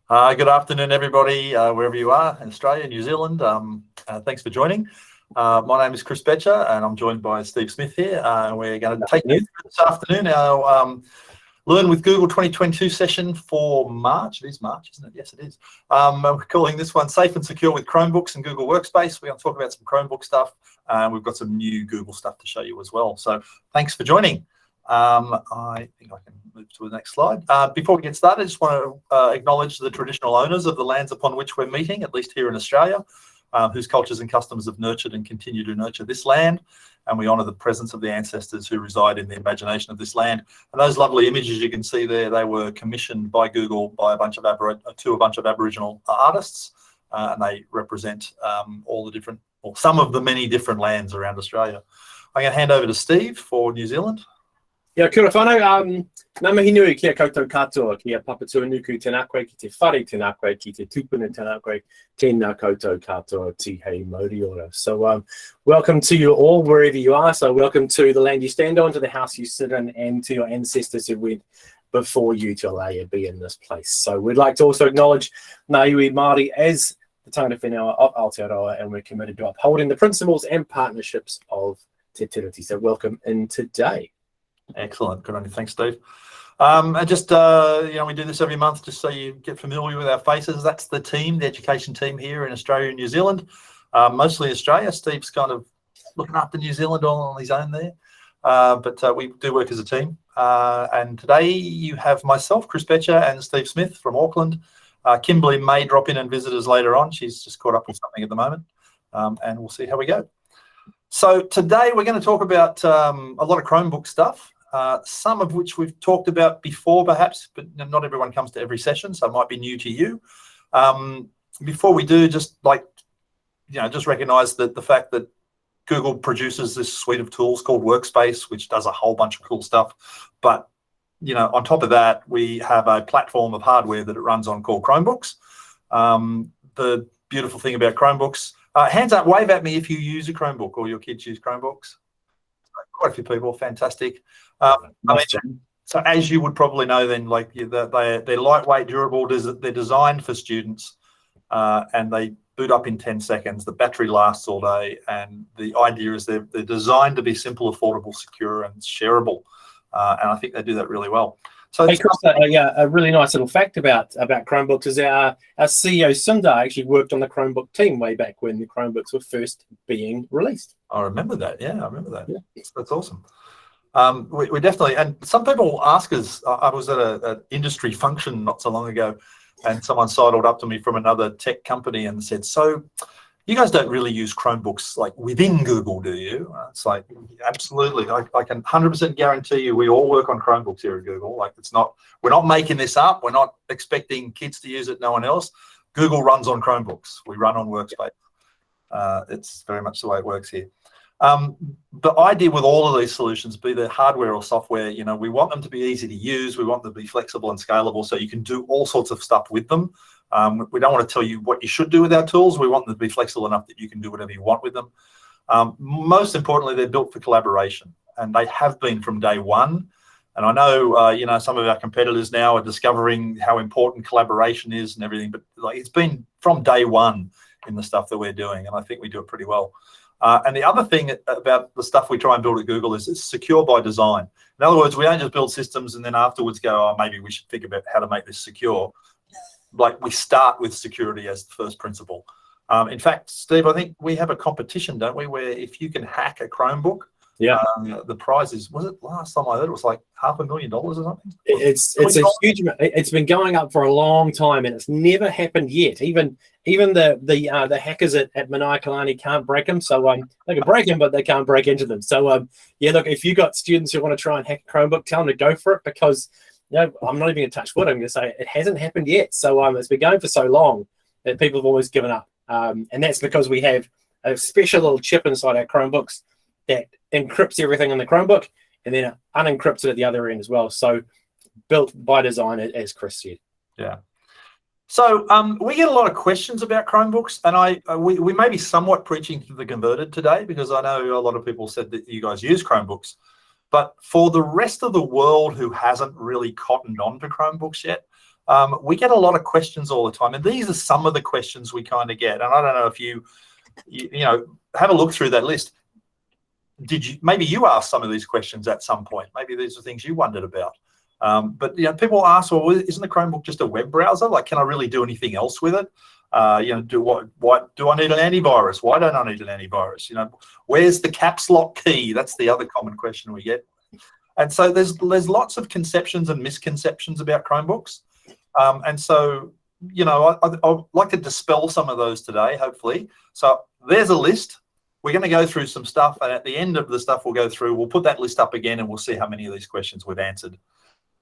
Good afternoon, everybody, wherever you are in Australia, New Zealand. Thanks for joining. My name is Chris Betcher, and I'm joined by Steve Smith here. We're going to take you through this afternoon our Learn with Google 2022 session for March. It is March, isn't it? Yes, it is. We're calling this one Safe and Secure with Chromebooks and Google Workspace. We're going to talk about some Chromebook stuff. We've got some new Google stuff to show you as well. So thanks for joining. I think I can move to the next slide. Before we get started, I just want to acknowledge the traditional owners of the lands upon which we're meeting, at least here in Australia, whose cultures and customs have nurtured and continue to nurture this land. And we honour the presence of the ancestors who reside in the imagination of this land. And those lovely images you can see there, they were commissioned by Google by a bunch of Aboriginal artists, and they represent all the different, or some of the many different lands around Australia. I'm going to hand over to Steve for New Zealand. Kia ora whanau, ngā mihi nui kia koutou katoa, kia papatua nuku tēnā koe, ki te whare tēnā koe, ki te tupuna tēnā koe, tēnā koutou katoa tihei mauri ora. So welcome to you all, wherever you are. So welcome to the land you stand on, to the house you sit in, and to your ancestors who went before you to allow you to be in this place. So we'd like to also acknowledge ngā iwi Māori as the tangata whenua of Aotearoa, and we're committed to upholding the principles and partnerships of Te Tiriti. So welcome in today. Excellent. Good on you. Thanks, Steve. And just, we do this every month just so you get familiar with our faces. That's the team, the education team here in Australia and New Zealand, mostly Australia. Steve's kind of looking after New Zealand all on his own there. But we do work as a team. And today you have myself, Chris Betcher, and Steve Smith from Auckland. Kimberly may drop in and visit us later on. She's just caught up with something at the moment. And we'll see how we go. So today we're going to talk about a lot of Chromebook stuff. Some of which we've talked about before, perhaps, but not everyone comes to every session, so it might be new to you. Before we do, just recognise that the fact that Google produces this suite of tools called Workspace, which does a whole bunch of cool stuff. But on top of that, we have a platform of hardware that it runs on called Chromebooks. The beautiful thing about Chromebooks, hands up, wave at me if you use a Chromebook or your kids use Chromebooks. Quite a few people, fantastic. So as you would probably know, then they're lightweight, durable. They're designed for students, and they boot up in 10 seconds. The battery lasts all day, and the idea is they're designed to be simple, affordable, secure, and shareable. And I think they do that really well. So hey, Chris, a really nice little fact about Chromebooks is our CEO Sundar actually worked on the Chromebook team way back when the Chromebooks were first being released. I remember that. Yeah, I remember that. Yeah. That's awesome. We definitely, and some people ask us, I was at an industry function not so long ago, and someone sidled up to me from another tech company and said, so you guys don't really use Chromebooks like within Google, do you? It's like, absolutely. I can 100% guarantee you we all work on Chromebooks here at Google. Like we're not making this up. We're not expecting kids to use it, no one else. Google runs on Chromebooks. We run on Workspace. It's very much the way it works here. The idea with all of these solutions, be they hardware or software, we want them to be easy to use. We want them to be flexible and scalable so you can do all sorts of stuff with them. We don't want to tell you what you should do with our tools. We want them to be flexible enough that you can do whatever you want with them. Most importantly, they're built for collaboration, and they have been from day one. And I know, some of our competitors now are discovering how important collaboration is and everything, but it's been from day one in the stuff that we're doing, and I think we do it pretty well. And the other thing about the stuff we try and build at Google is it's secure by design. In other words, we don't just build systems and then afterwards go, oh, maybe we should think about how to make this secure. We start with security as the first principle. In fact, Steve, I think we have a competition, don't we, where if you can hack a Chromebook, the prize is, was it last time I heard, it was like $500,000 or something? It's a huge amount. It's been going up for a long time, and it's never happened yet. Even the hackers at Manaiakalani can't break them. So they can break them, but they can't break into them. So look, if you got students who want to try and hack a Chromebook, tell them to go for it, because I'm not even going to touch wood. I'm going to say it hasn't happened yet. So it's been going for so long that people have always given up, and that's because we have a special little chip inside our Chromebooks that encrypts everything in the Chromebook and then unencrypts it at the other end as well. So built by design, as Chris said. Yeah. So we get a lot of questions about Chromebooks, and we may be somewhat preaching to the converted today, because I know a lot of people said that you guys use Chromebooks. But for the rest of the world who hasn't really cottoned on to Chromebooks yet, We get a lot of questions all the time, and these are some of the questions we kind of get. And I don't know if you have a look through that list. Maybe you asked some of these questions at some point? Maybe these are things you wondered about. But people ask, well, isn't the Chromebook just a web browser? Like, can I really do anything else with it? What do I need an antivirus? Why don't I need an antivirus? Where's the caps lock key? That's the other common question we get. And so there's lots of conceptions and misconceptions about Chromebooks. And so, I'd like to dispel some of those today, hopefully. So there's a list. We're going to go through some stuff, and at the end of the stuff we'll go through, we'll put that list up again, and we'll see how many of these questions we've answered,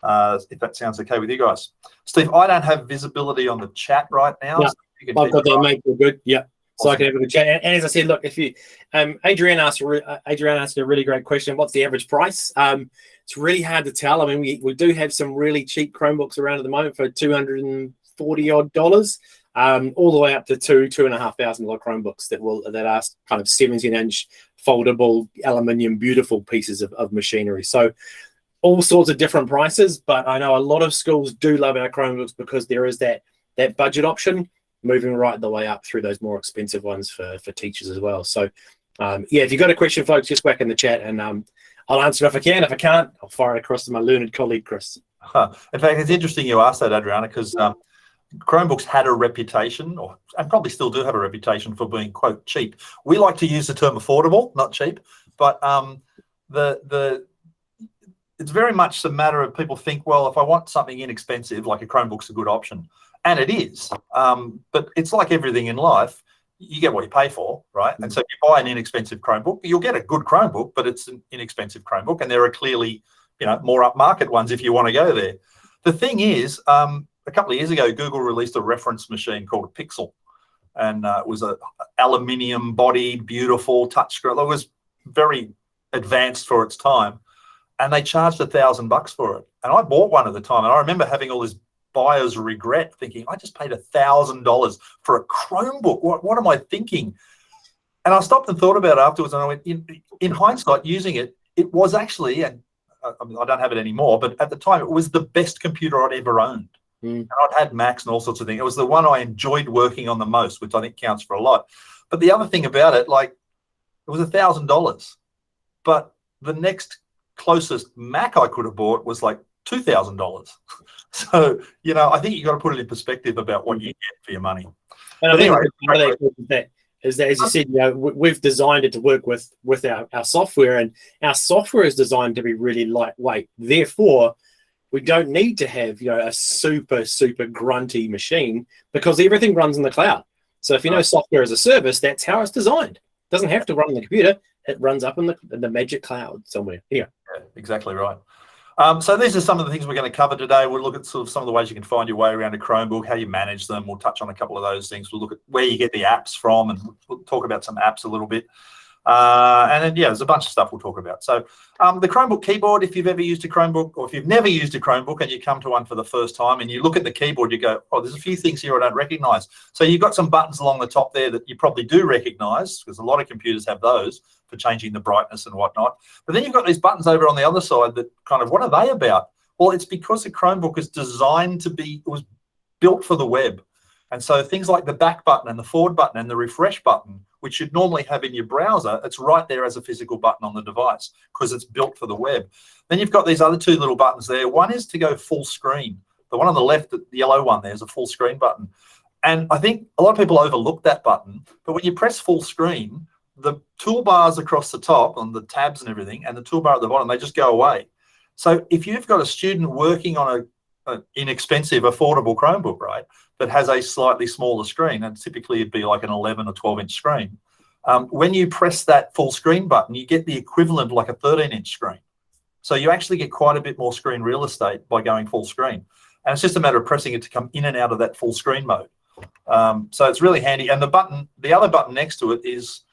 if that sounds okay with you guys. Steve, I don't have visibility on the chat right now. Yeah, so you can I've got that, mate. You're good. Yeah. So Awesome. I can have a good chat. And as I said, look, if you, Adrienne asked a really great question. What's the average price? It's really hard to tell. I mean, we do have some really cheap Chromebooks around at the moment for $240 odd, all the way up to $2,500 Chromebooks that are kind of 17-inch foldable aluminium, beautiful pieces of machinery. So all sorts of different prices, but I know a lot of schools do love our Chromebooks because there is that budget option, moving right the way up through those more expensive ones for teachers as well. So, if you've got a question, folks, just whack in the chat, and I'll answer it if I can. If I can't, I'll fire it across to my learned colleague, Chris. In fact, it's interesting you asked that, Adriana, because Chromebooks had a reputation, and probably still do have a reputation for being, quote, cheap. We like to use the term affordable, not cheap, but it's very much a matter of people think, well, if I want something inexpensive, like a Chromebook's a good option. And it is, but it's like everything in life. You get what you pay for, right? And so if you buy an inexpensive Chromebook, you'll get a good Chromebook, but it's an inexpensive Chromebook. And there are clearly, more upmarket ones if you want to go there. The thing is, a couple of years ago, Google released a reference machine called a Pixel. And it was an aluminium bodied, beautiful touchscreen. It was very advanced for its time. And they charged $1,000 for it. And I bought one at the time. And I remember having all this buyer's regret, thinking, I just paid $1,000 for a Chromebook. What am I thinking? And I stopped and thought about it afterwards, and I went, in hindsight, using it, it was actually, and I don't have it anymore, but at the time, it was the best computer I'd ever owned. And I'd had Macs and all sorts of things. It was the one I enjoyed working on the most, which I think counts for a lot. But the other thing about it, it was $1,000. But the next closest Mac I could have bought was like $2,000. So, I think you've got to put it in perspective about what you get for your money. And I think that is that, as you said, we've designed it to work with our software, and our software is designed to be really lightweight. Therefore, we don't need to have, a super, super grunty machine because everything runs in the cloud. So if you know software as a service, that's how it's designed. It doesn't have to run on the computer. It runs up in the magic cloud somewhere. Yeah, exactly right. So these are some of the things we're going to cover today. We'll look at sort of some of the ways you can find your way around a Chromebook, how you manage them. We'll touch on a couple of those things. We'll look at where you get the apps from, and we'll talk about some apps a little bit. And then, there's a bunch of stuff we'll talk about. So the Chromebook keyboard, if you've ever used a Chromebook, or if you've never used a Chromebook and you come to one for the first time and you look at the keyboard, you go, oh, there's a few things here I don't recognize. So you've got some buttons along the top there that you probably do recognize, because a lot of computers have those for changing the brightness and whatnot. But then you've got these buttons over on the other side that kind of, what are they about? Well, it's because a Chromebook is designed to be, it was built for the web. And so things like the back button and the forward button and the refresh button, which you'd normally have in your browser, it's right there as a physical button on the device because it's built for the web. Then you've got these other two little buttons there. One is to go full screen. The one on the left, the yellow one, there's a full screen button. And I think a lot of people overlook that button. But when you press full screen, the toolbars across the top on the tabs and everything, and the toolbar at the bottom, they just go away. So if you've got a student working on an inexpensive, affordable Chromebook, right, that has a slightly smaller screen, and typically it'd be like an 11 or 12-inch screen, when you press that full screen button, you get the equivalent of like a 13-inch screen. So you actually get quite a bit more screen real estate by going full screen. And it's just a matter of pressing it to come in and out of that full screen mode. So it's really handy. And the other button next to it is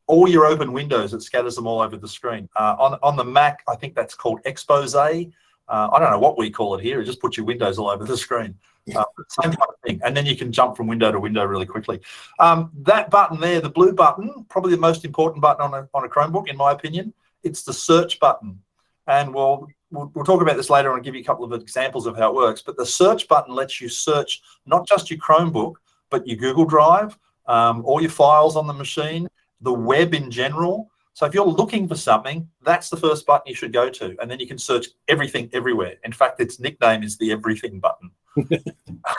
all your open windows, it scatters them all over the screen. On the Mac, I think that's called Expose. I don't know what we call it here. It just puts your windows all over the screen. Same kind of thing. And then you can jump from window to window really quickly. That button there, the blue button, probably the most important button on a Chromebook, in my opinion, it's the search button. And well, we'll talk about this later and give you a couple of examples of how it works, but the search button lets you search not just your Chromebook, but your Google Drive, all your files on the machine, the web in general. So if you're looking for something, that's the first button you should go to. And then you can search everything everywhere. In fact, its nickname is the everything button.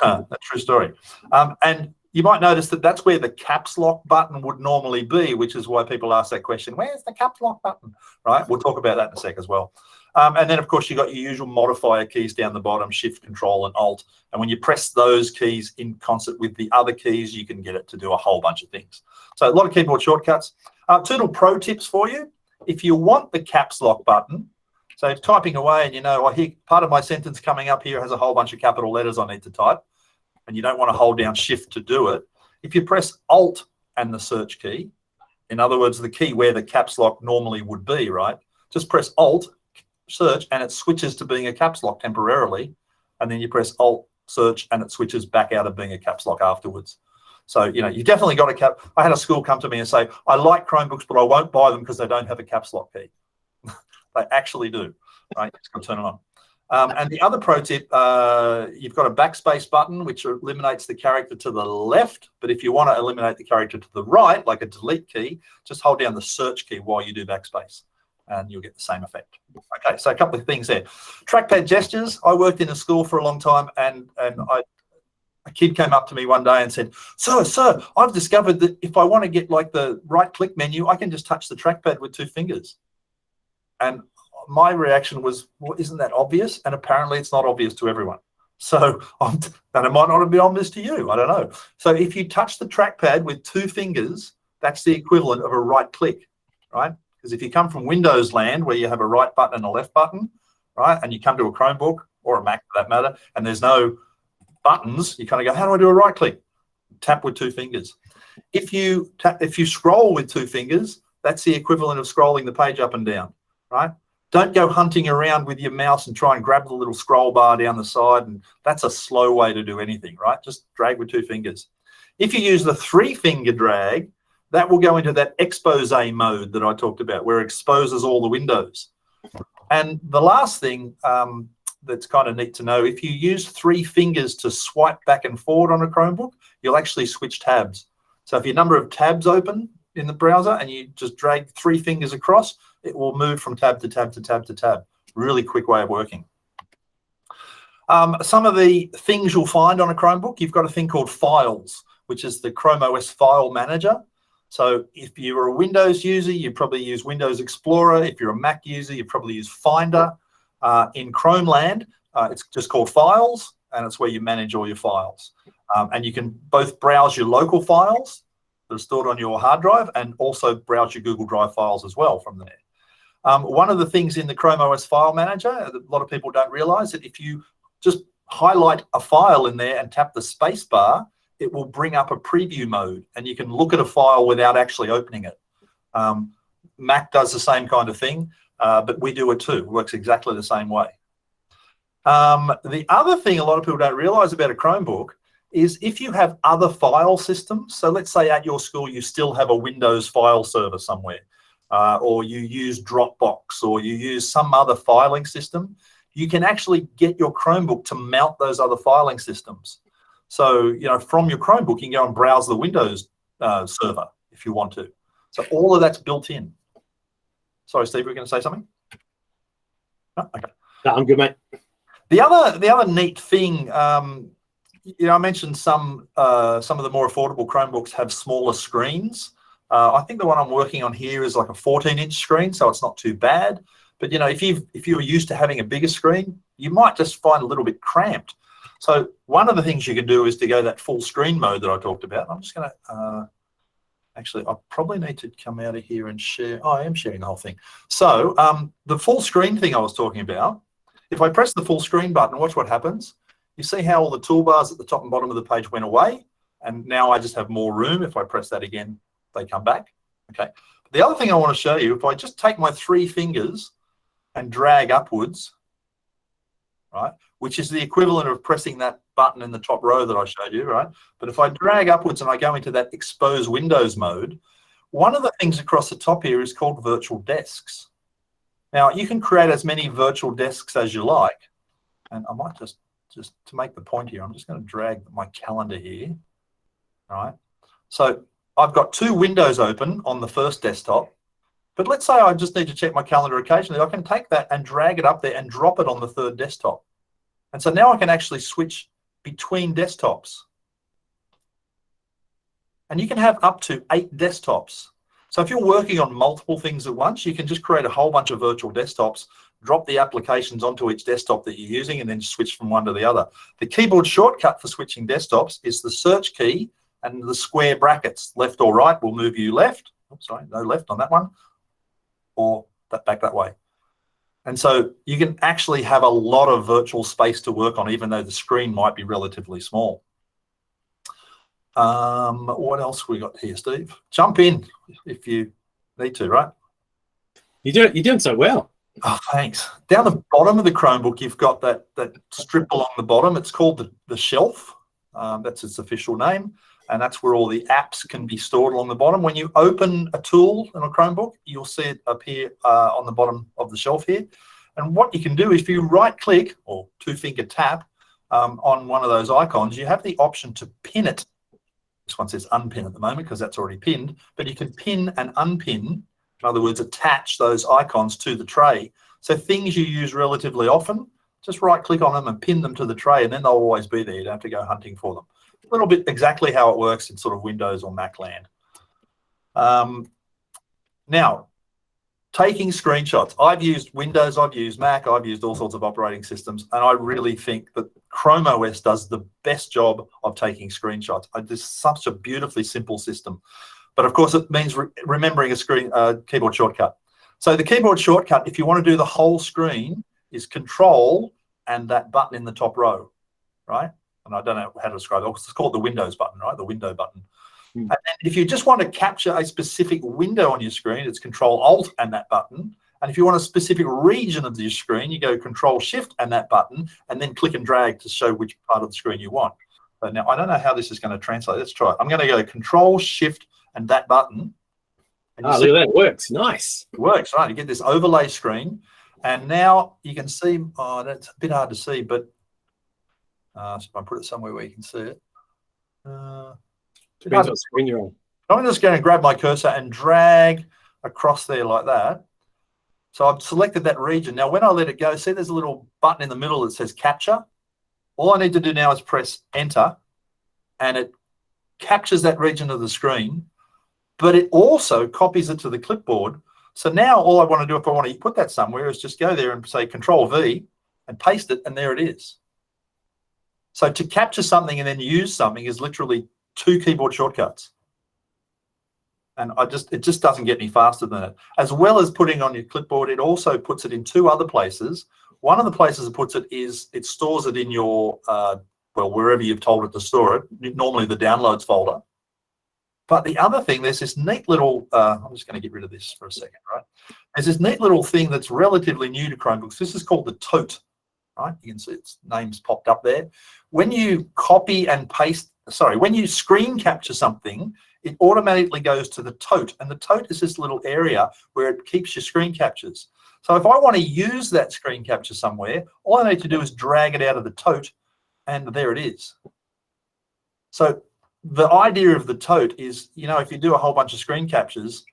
A true story. And you might notice that that's where the caps lock button would normally be, which is why people ask that question, where's the caps lock button, right? We'll talk about that in a sec as well. And then, of course, you've got your usual modifier keys down the bottom, Shift, Control, and Alt. And when you press those keys in concert with the other keys, you can get it to do a whole bunch of things. So a lot of keyboard shortcuts. Two little pro tips for you. If you want the caps lock button, so if typing away and I hear part of my sentence coming up here has a whole bunch of capital letters I need to type, and you don't want to hold down Shift to do it, if you press Alt and the search key, in other words, the key where the caps lock normally would be, right? Just press Alt, search, and it switches to being a caps lock temporarily, and then you press Alt, search, and it switches back out of being a caps lock afterwards. So, you definitely got a cap. I had a school come to me and say, I like Chromebooks, but I won't buy them because they don't have a caps lock key. They actually do, right? Just got to turn it on. And the other pro tip, you've got a backspace button, which eliminates the character to the left. But if you want to eliminate the character to the right, like a delete key, just hold down the search key while you do backspace, and you'll get the same effect. Okay, so a couple of things there. Trackpad gestures. I worked in a school for a long time, and a kid came up to me one day and said, Sir, I've discovered that if I want to get like the right-click menu, I can just touch the trackpad with 2 fingers. And my reaction was, well, isn't that obvious? And apparently it's not obvious to everyone. So, and it might not have been obvious to you. I don't know. So if you touch the trackpad with 2 fingers, that's the equivalent of a right click, right? Because if you come from Windows land where you have a right button and a left button, right, and you come to a Chromebook or a Mac for that matter, and there's no buttons, you kind of go, how do I do a right click? Tap with 2 fingers. If you scroll with 2 fingers, that's the equivalent of scrolling the page up and down, right? Don't go hunting around with your mouse and try and grab the little scroll bar down the side, and that's a slow way to do anything, right? Just drag with 2 fingers. If you use the 3-finger drag, that will go into that expose mode that I talked about, where it exposes all the windows. And the last thing that's kind of neat to know, if you use 3 fingers to swipe back and forward on a Chromebook, you'll actually switch tabs. So if your number of tabs open in the browser and you just drag 3 fingers across, it will move from tab to tab to tab to tab. Really quick way of working. Some of the things you'll find on a Chromebook, you've got a thing called Files, which is the Chrome OS file manager. So if you're a Windows user, you probably use Windows Explorer. If you're a Mac user, you probably use Finder. In Chrome land, it's just called Files, and it's where you manage all your files. And you can both browse your local files that are stored on your hard drive and also browse your Google Drive files as well from there. One of the things in the Chrome OS file manager, a lot of people don't realize that if you just highlight a file in there and tap the space bar, it will bring up a preview mode and you can look at a file without actually opening it. Mac does the same kind of thing, but we do it too. It works exactly the same way. The other thing a lot of people don't realize about a Chromebook is if you have other file systems, so let's say at your school you still have a Windows file server somewhere, or you use Dropbox, or you use some other filing system, you can actually get your Chromebook to mount those other filing systems. So, from your Chromebook, you can go and browse the Windows server if you want to. So all of that's built in. Sorry, Steve, were you going to say something? No? Okay. No, I'm good, mate. The other neat thing, I mentioned some of the more affordable Chromebooks have smaller screens. I think the one I'm working on here is like a 14-inch screen, so it's not too bad. But if you were used to having a bigger screen, you might just find a little bit cramped. So one of the things you can do is to go that full screen mode that I talked about. I'm just going to actually, I probably need to come out of here and share. Oh, I am sharing the whole thing. So the full screen thing I was talking about, if I press the full screen button, watch what happens. You see how all the toolbars at the top and bottom of the page went away, and now I just have more room. If I press that again, they come back. Okay. The other thing I want to show you, if I just take my 3 fingers and drag upwards, right, which is the equivalent of pressing that button in the top row that I showed you, right? But if I drag upwards and I go into that expose windows mode, one of the things across the top here is called virtual desks. Now, you can create as many virtual desks as you like. And I might just to make the point here, I'm just going to drag my calendar here. All right. So I've got 2 windows open on the first desktop. But let's say I just need to check my calendar occasionally. I can take that and drag it up there and drop it on the 3rd desktop. And so now I can actually switch between desktops. And you can have up to 8 desktops. So if you're working on multiple things at once, you can just create a whole bunch of virtual desktops, drop the applications onto each desktop that you're using, and then switch from one to the other. The keyboard shortcut for switching desktops is the search key and the square brackets. Left or right will move you left. Oops, sorry, no left on that one. Or back that way. And so you can actually have a lot of virtual space to work on, even though the screen might be relatively small. What else we got here, Steve? Jump in if you need to, right? You're doing so well. Oh, thanks. Down the bottom of the Chromebook, you've got that strip along the bottom. It's called the shelf. That's its official name. And that's where all the apps can be stored along the bottom. When you open a tool in a Chromebook, you'll see it appear on the bottom of the shelf here. And what you can do is if you right-click or 2-finger tap on one of those icons, you have the option to pin it. This one says unpin at the moment because that's already pinned, but you can pin and unpin, in other words, attach those icons to the tray. So things you use relatively often, just right-click on them and pin them to the tray, and then they'll always be there. You don't have to go hunting for them. A little bit exactly how it works in sort of Windows or Mac land. Now, taking screenshots. I've used Windows, I've used Mac, I've used all sorts of operating systems, and I really think that Chrome OS does the best job of taking screenshots. It's such a beautifully simple system. But of course, it means remembering a keyboard shortcut. So the keyboard shortcut, if you want to do the whole screen, is Control and that button in the top row, right? And I don't know how to describe it. It's called the Windows button, right? The window button. And then if you just want to capture a specific window on your screen, it's Control Alt and that button. And if you want a specific region of your screen, you go Control Shift and that button, and then click and drag to show which part of the screen you want. So now I don't know how this is going to translate. Let's try it. I'm going to go Control Shift and that button. And look at that. It works. Nice. It works, right? You get this overlay screen. And now you can see, that's a bit hard to see, but so if I put it somewhere where you can see it. Depends what screen you're on. I'm just going to grab my cursor and drag across there like that. So I've selected that region. Now, when I let it go, see there's a little button in the middle that says Capture. All I need to do now is press Enter, and it captures that region of the screen, but it also copies it to the clipboard. So now all I want to do if I want to put that somewhere is just go there and say Control V and paste it, and there it is. So to capture something and then use something is literally 2 keyboard shortcuts. And it just doesn't get any faster than it. As well as putting on your clipboard, it also puts it in 2 other places. One of the places it puts it is it stores it in your, well, wherever you've told it to store it, normally the downloads folder. But the other thing, there's this neat little, I'm just going to get rid of this for a second, right? There's this neat little thing that's relatively new to Chromebooks. This is called the tote, right? You can see its name's popped up there. When you copy and paste, when you screen capture something, it automatically goes to the tote. And the tote is this little area where it keeps your screen captures. So if I want to use that screen capture somewhere, all I need to do is drag it out of the tote, and there it is. So the idea of the tote is, you know, if you do a whole bunch of screen captures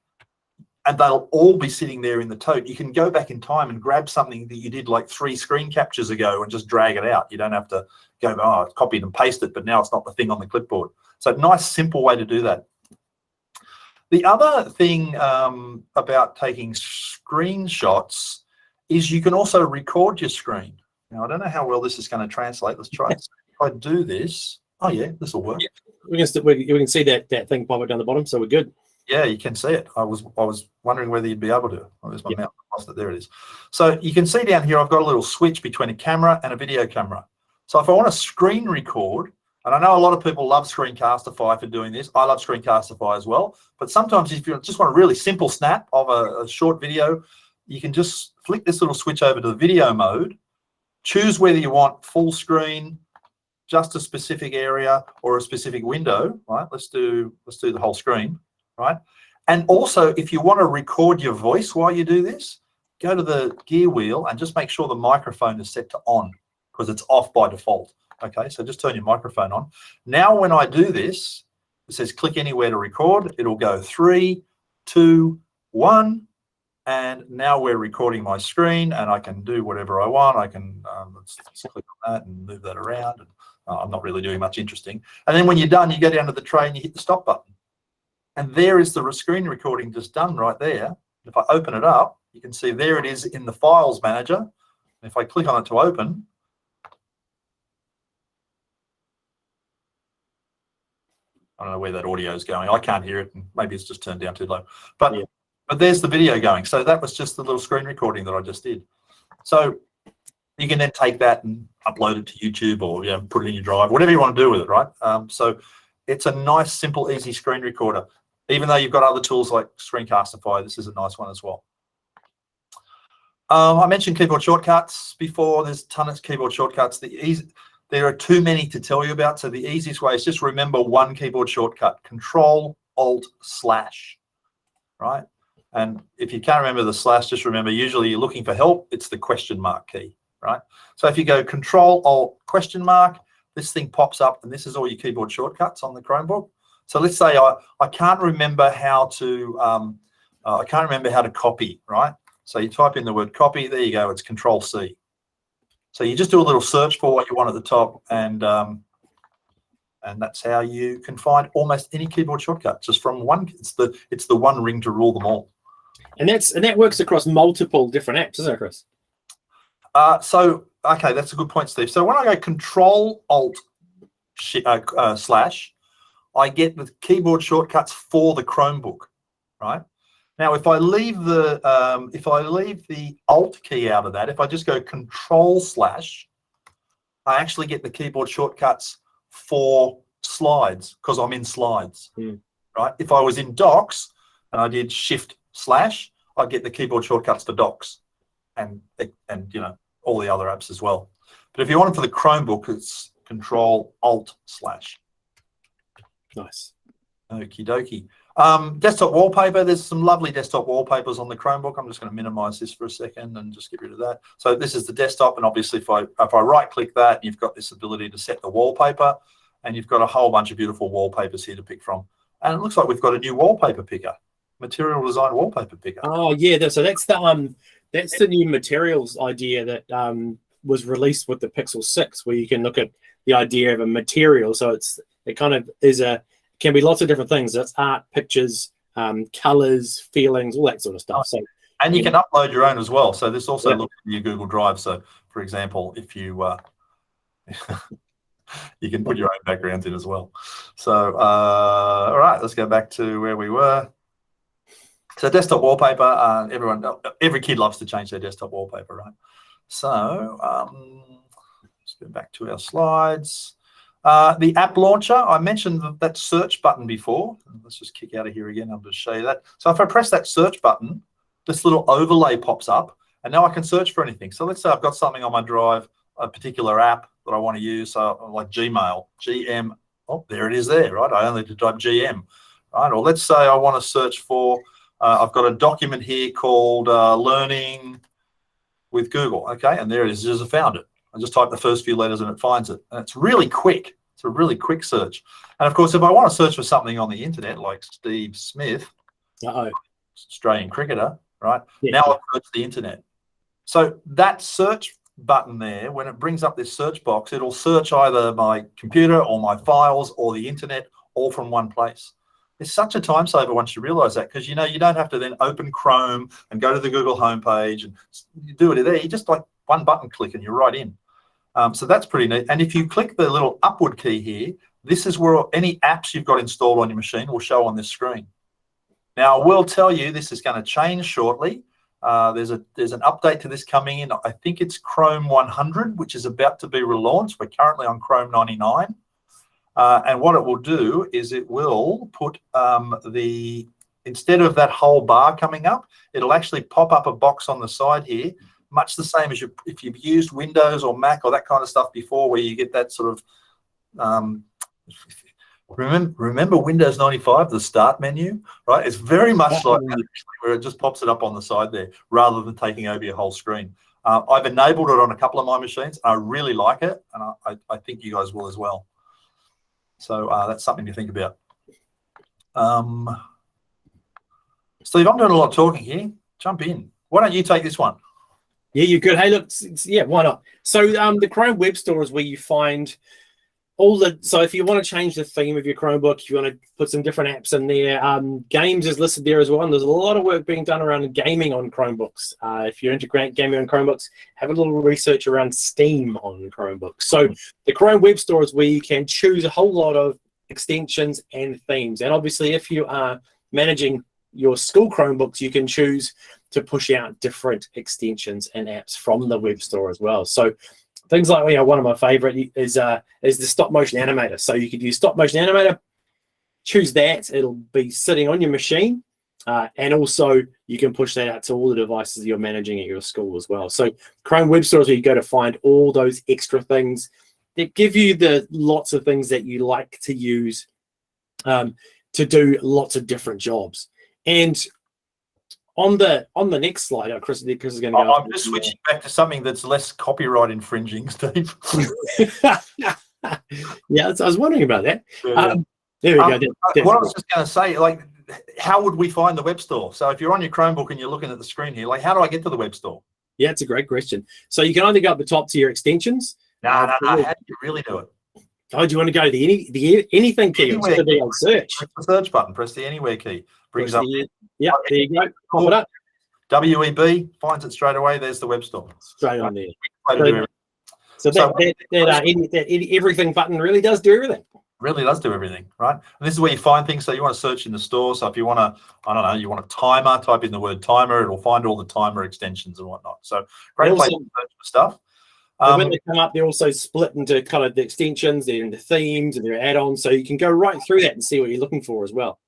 and they'll all be sitting there in the tote, you can go back in time and grab something that you did like 3 screen captures ago and just drag it out. You don't have to go, oh, copy and paste it, but now it's not the thing on the clipboard. So nice, simple way to do that. The other thing about taking screenshots is you can also record your screen. Now, I don't know how well this is going to translate. Let's try it. If I do this, oh yeah, this will work. Yeah. We can see that thing pop up down the bottom, so we're good. Yeah, you can see it. I was wondering whether you'd be able to. Oh, there's my mouse. Lost it. There it is. So you can see down here, I've got a little switch between a camera and a video camera. So if I want to screen record, and I know a lot of people love Screencastify for doing this. I love Screencastify as well. But sometimes if you just want a really simple snap of a short video, you can just flick this little switch over to the video mode, choose whether you want full screen, just a specific area, or a specific window, right? Let's do the whole screen, right? And also, if you want to record your voice while you do this, go to the gear wheel and just make sure the microphone is set to on, because it's off by default. Okay, so just turn your microphone on. Now when I do this, it says click anywhere to record. It'll go 3, 2, 1. And now we're recording my screen, and I can do whatever I want. I can let's click on that and move that around. And, I'm not really doing much interesting. And then when you're done, you go down to the tray and you hit the stop button. And there is the screen recording just done right there. If I open it up, you can see there it is in the Files Manager. And if I click on it to open, I don't know where that audio is going. I can't hear it, and maybe it's just turned down too low. But yeah. But there's the video going. So that was just the little screen recording that I just did. So you can then take that and upload it to YouTube, or put it in your drive, whatever you want to do with it, right? So it's a nice, simple, easy screen recorder. Even though you've got other tools like Screencastify, this is a nice one as well. I mentioned keyboard shortcuts before. There's a ton of keyboard shortcuts. There are too many to tell you about. So the easiest way is just remember one keyboard shortcut: Control, Alt, Slash, right? And if you can't remember the slash, just remember, usually you're looking for help, it's the question mark key, right? So if you go Control, Alt, question mark, this thing pops up, and this is all your keyboard shortcuts on the Chromebook. So let's say I can't remember how to copy, right? So you type in the word copy, there you go, it's Control C. So you just do a little search for what you want at the top, and that's how you can find almost any keyboard shortcut just from one. It's the one ring to rule them all. And that works across multiple different apps, isn't it, Chris? So okay, that's a good point, Steve. So when I go Control Alt slash, I get the keyboard shortcuts for the Chromebook, right? Now, if I leave the Alt key out of that, if I just go Control slash, I actually get the keyboard shortcuts for slides, because I'm in slides, right? If I was in Docs and I did Shift slash, I'd get the keyboard shortcuts for Docs and all the other apps as well. But if you want it for the Chromebook, it's Control Alt slash. Nice. Okie dokie. Desktop wallpaper. There's some lovely desktop wallpapers on the Chromebook. I'm just going to minimize this for a second and just get rid of that. So this is the desktop, and obviously if I right click that, you've got this ability to set the wallpaper, and you've got a whole bunch of beautiful wallpapers here to pick from. And it looks like we've got a new wallpaper picker, material design wallpaper picker. Oh yeah, so that's the new materials idea that was released with the Pixel 6, where you can look at the idea of a material. So it kind of can be lots of different things. That's art, pictures, colors, feelings, all that sort of stuff. So, and you can upload your own as well. So this also looks at your Google Drive. So for example, if you you can put your own backgrounds in as well. So all right, let's go back to where we were. So desktop wallpaper, every kid loves to change their desktop wallpaper, right? So let's go back to our slides. The app launcher, I mentioned that search button before. Let's just kick out of here again. I'll just show you that. So if I press that search button, this little overlay pops up, and now I can search for anything. So let's say I've got something on my drive, a particular app that I want to use, like Gmail, GM. Oh, there it is there, right? I only did type GM, right? Or let's say I want to search for, I've got a document here called Learning with Google, okay? And there it is, just I found it. I just type the first few letters and it finds it. And it's really quick. It's a really quick search. And of course, if I want to search for something on the internet, like Steve Smith, Australian cricketer, right? Yeah. Now I've searched the internet. So that search button there, when it brings up this search box, it'll search either my computer or my files or the internet, all from one place. It's such a time saver once you realize that, because you don't have to then open Chrome and go to the Google homepage and you do it there. You just like one button click and you're right in. So that's pretty neat. And if you click the little upward key here, this is where any apps you've got installed on your machine will show on this screen. Now, I will tell you this is going to change shortly. There's an update to this coming in. I think it's Chrome 100, which is about to be relaunched. We're currently on Chrome 99. And what it will do is it will put instead of that whole bar coming up, it'll actually pop up a box on the side here, much the same as if you've used Windows or Mac or that kind of stuff before, where you get that sort of Remember Windows 95, the start menu, right? It's very much like that, actually, where it just pops it up on the side there rather than taking over your whole screen. I've enabled it on a couple of my machines. I really like it, and I think you guys will as well. So that's something to think about. Steve, I'm doing a lot of talking here. Jump in. Why don't you take this one? Yeah, you could. Hey, look, yeah, why not? So the Chrome Web Store is where you find all the. So if you want to change the theme of your Chromebook, if you want to put some different apps in there, games is listed there as well. And there's a lot of work being done around gaming on Chromebooks. If you're into gaming on Chromebooks, have a little research around Steam on Chromebooks. So the Chrome Web Store is where you can choose a whole lot of extensions and themes. And obviously, if you are managing your school Chromebooks, you can choose to push out different extensions and apps from the web store as well. So things like, one of my favorite is the stop motion animator. So you could use stop motion animator, choose that. It'll be sitting on your machine. And also you can push that out to all the devices you're managing at your school as well. So Chrome Web Store is where you go to find all those extra things that give you the lots of things that you like to use to do lots of different jobs. And on the next slide, Chris is going to go. I'm just switching back to something that's less copyright infringing, Steve. Yeah, I was wondering about that. Yeah. There we go. What I was just going to say, like, how would we find the web store? So if you're on your Chromebook and you're looking at the screen here, like, how do I get to the web store? Yeah, it's a great question. So you can either go up the top to your extensions. No. How do you really do it? Oh, do you want to go to the anything key? It's going to be on search. Press the search button. Press the anywhere key. Brings up. Yeah, there you go. Pop it up. WEB finds it straight away. There's the web store. Straight on there. So that everything button really does do everything. Really does do everything, right? And this is where you find things. So you want to search in the store. So if you want to, I don't know, you want a timer, type in the word timer. It'll find all the timer extensions and whatnot. So great place to search for stuff. When they come up, they're also split into kind of the extensions, they're into themes and they're add-ons. So you can go right through that and see what you're looking for as well.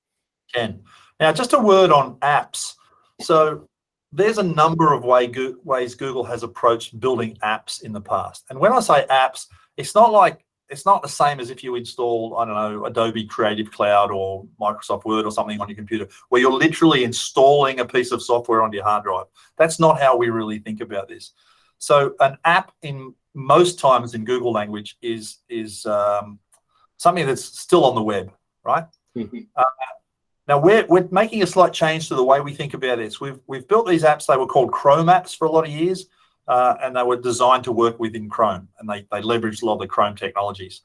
Now, just a word on apps. So there's a number of ways Google has approached building apps in the past. And when I say apps, it's not the same as if you install, I don't know, Adobe Creative Cloud or Microsoft Word or something on your computer, where you're literally installing a piece of software onto your hard drive. That's not how we really think about this. So an app in most times in Google language is something that's still on the web, right? Mm-hmm. Now we're making a slight change to the way we think about this. We've built these apps. They were called Chrome apps for a lot of years, and they were designed to work within Chrome, and they leveraged a lot of the Chrome technologies.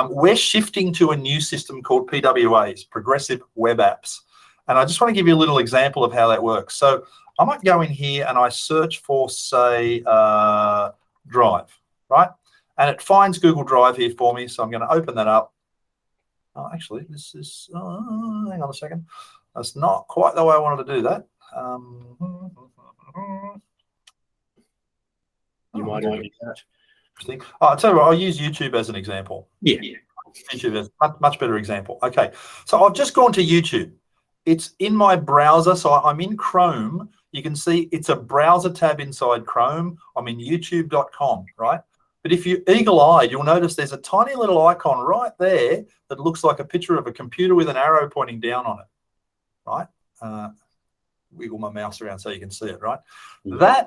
We're shifting to a new system called PWAs, Progressive Web Apps, and I just want to give you a little example of how that works. So I might go in here and I search for, say, Drive, right? And it finds Google Drive here for me. So I'm going to open that up. Oh, actually, this is, hang on a second. That's not quite the way I wanted to do that. You might want to do that. Interesting. I'll tell you what, I'll use YouTube as an example. Yeah. YouTube is a much better example. Okay, so I've just gone to YouTube. It's in my browser, so I'm in Chrome. You can see it's a browser tab inside Chrome. I'm in youtube.com, right? But if you're eagle-eyed, you'll notice there's a tiny little icon right there that looks like a picture of a computer with an arrow pointing down on it, right? Wiggle my mouse around so you can see it, right? Yeah.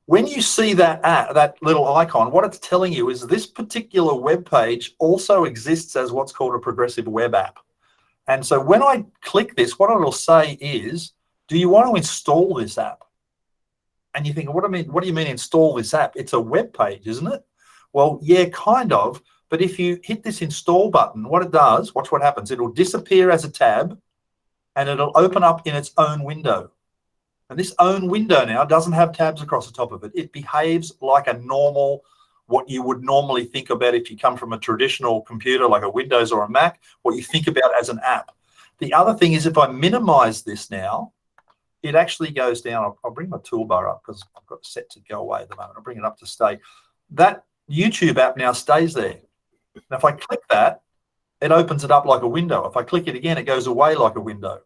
When you see that little icon, what it's telling you is this particular web page also exists as what's called a progressive web app. And so when I click this, what it'll say is, do you want to install this app? And you think, what do you mean install this app? It's a web page, isn't it? Well, yeah, kind of. But if you hit this install button, what it does, watch what happens. It'll disappear as a tab and it'll open up in its own window. And this own window now doesn't have tabs across the top of it. It behaves like a normal, what you would normally think about if you come from a traditional computer like a Windows or a Mac, what you think about as an app. The other thing is if I minimize this now, it actually goes down. I'll bring my toolbar up because I've got it set to go away at the moment. I'll bring it up to stay. That YouTube app now stays there. Now, if I click that, it opens it up like a window. If I click it again, it goes away like a window.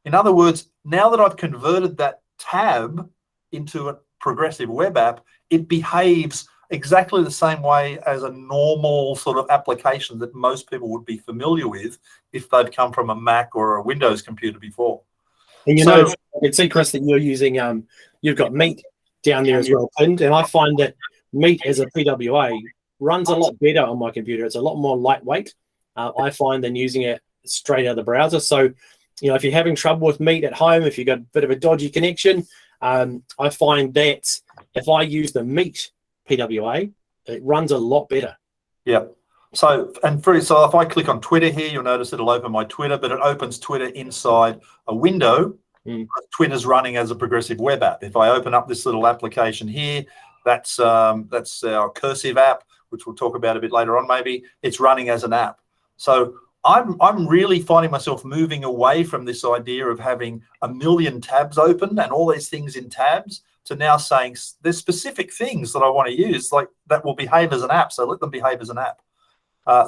In other words, now that I've converted that tab into a progressive web app, it behaves exactly the same way as a normal sort of application that most people would be familiar with if they'd come from a Mac or a Windows computer before. And I can see, Chris, that you're using, you've got Meet down there as well pinned, and I find that Meet as a PWA runs a lot better on my computer. It's a lot more lightweight, I find, than using it straight out of the browser. So, if you're having trouble with Meet at home, if you've got a bit of a dodgy connection, I find that if I use the Meet PWA, it runs a lot better. Yeah. So if I click on Twitter here, you'll notice it'll open my Twitter, but it opens Twitter inside a window. Twitter's running as a progressive web app. If I open up this little application here, that's our cursive app, which we'll talk about a bit later on. Maybe it's running as an app. So I'm really finding myself moving away from this idea of having a million tabs open and all these things in tabs to now saying there's specific things that I want to use like that will behave as an app. So let them behave as an app.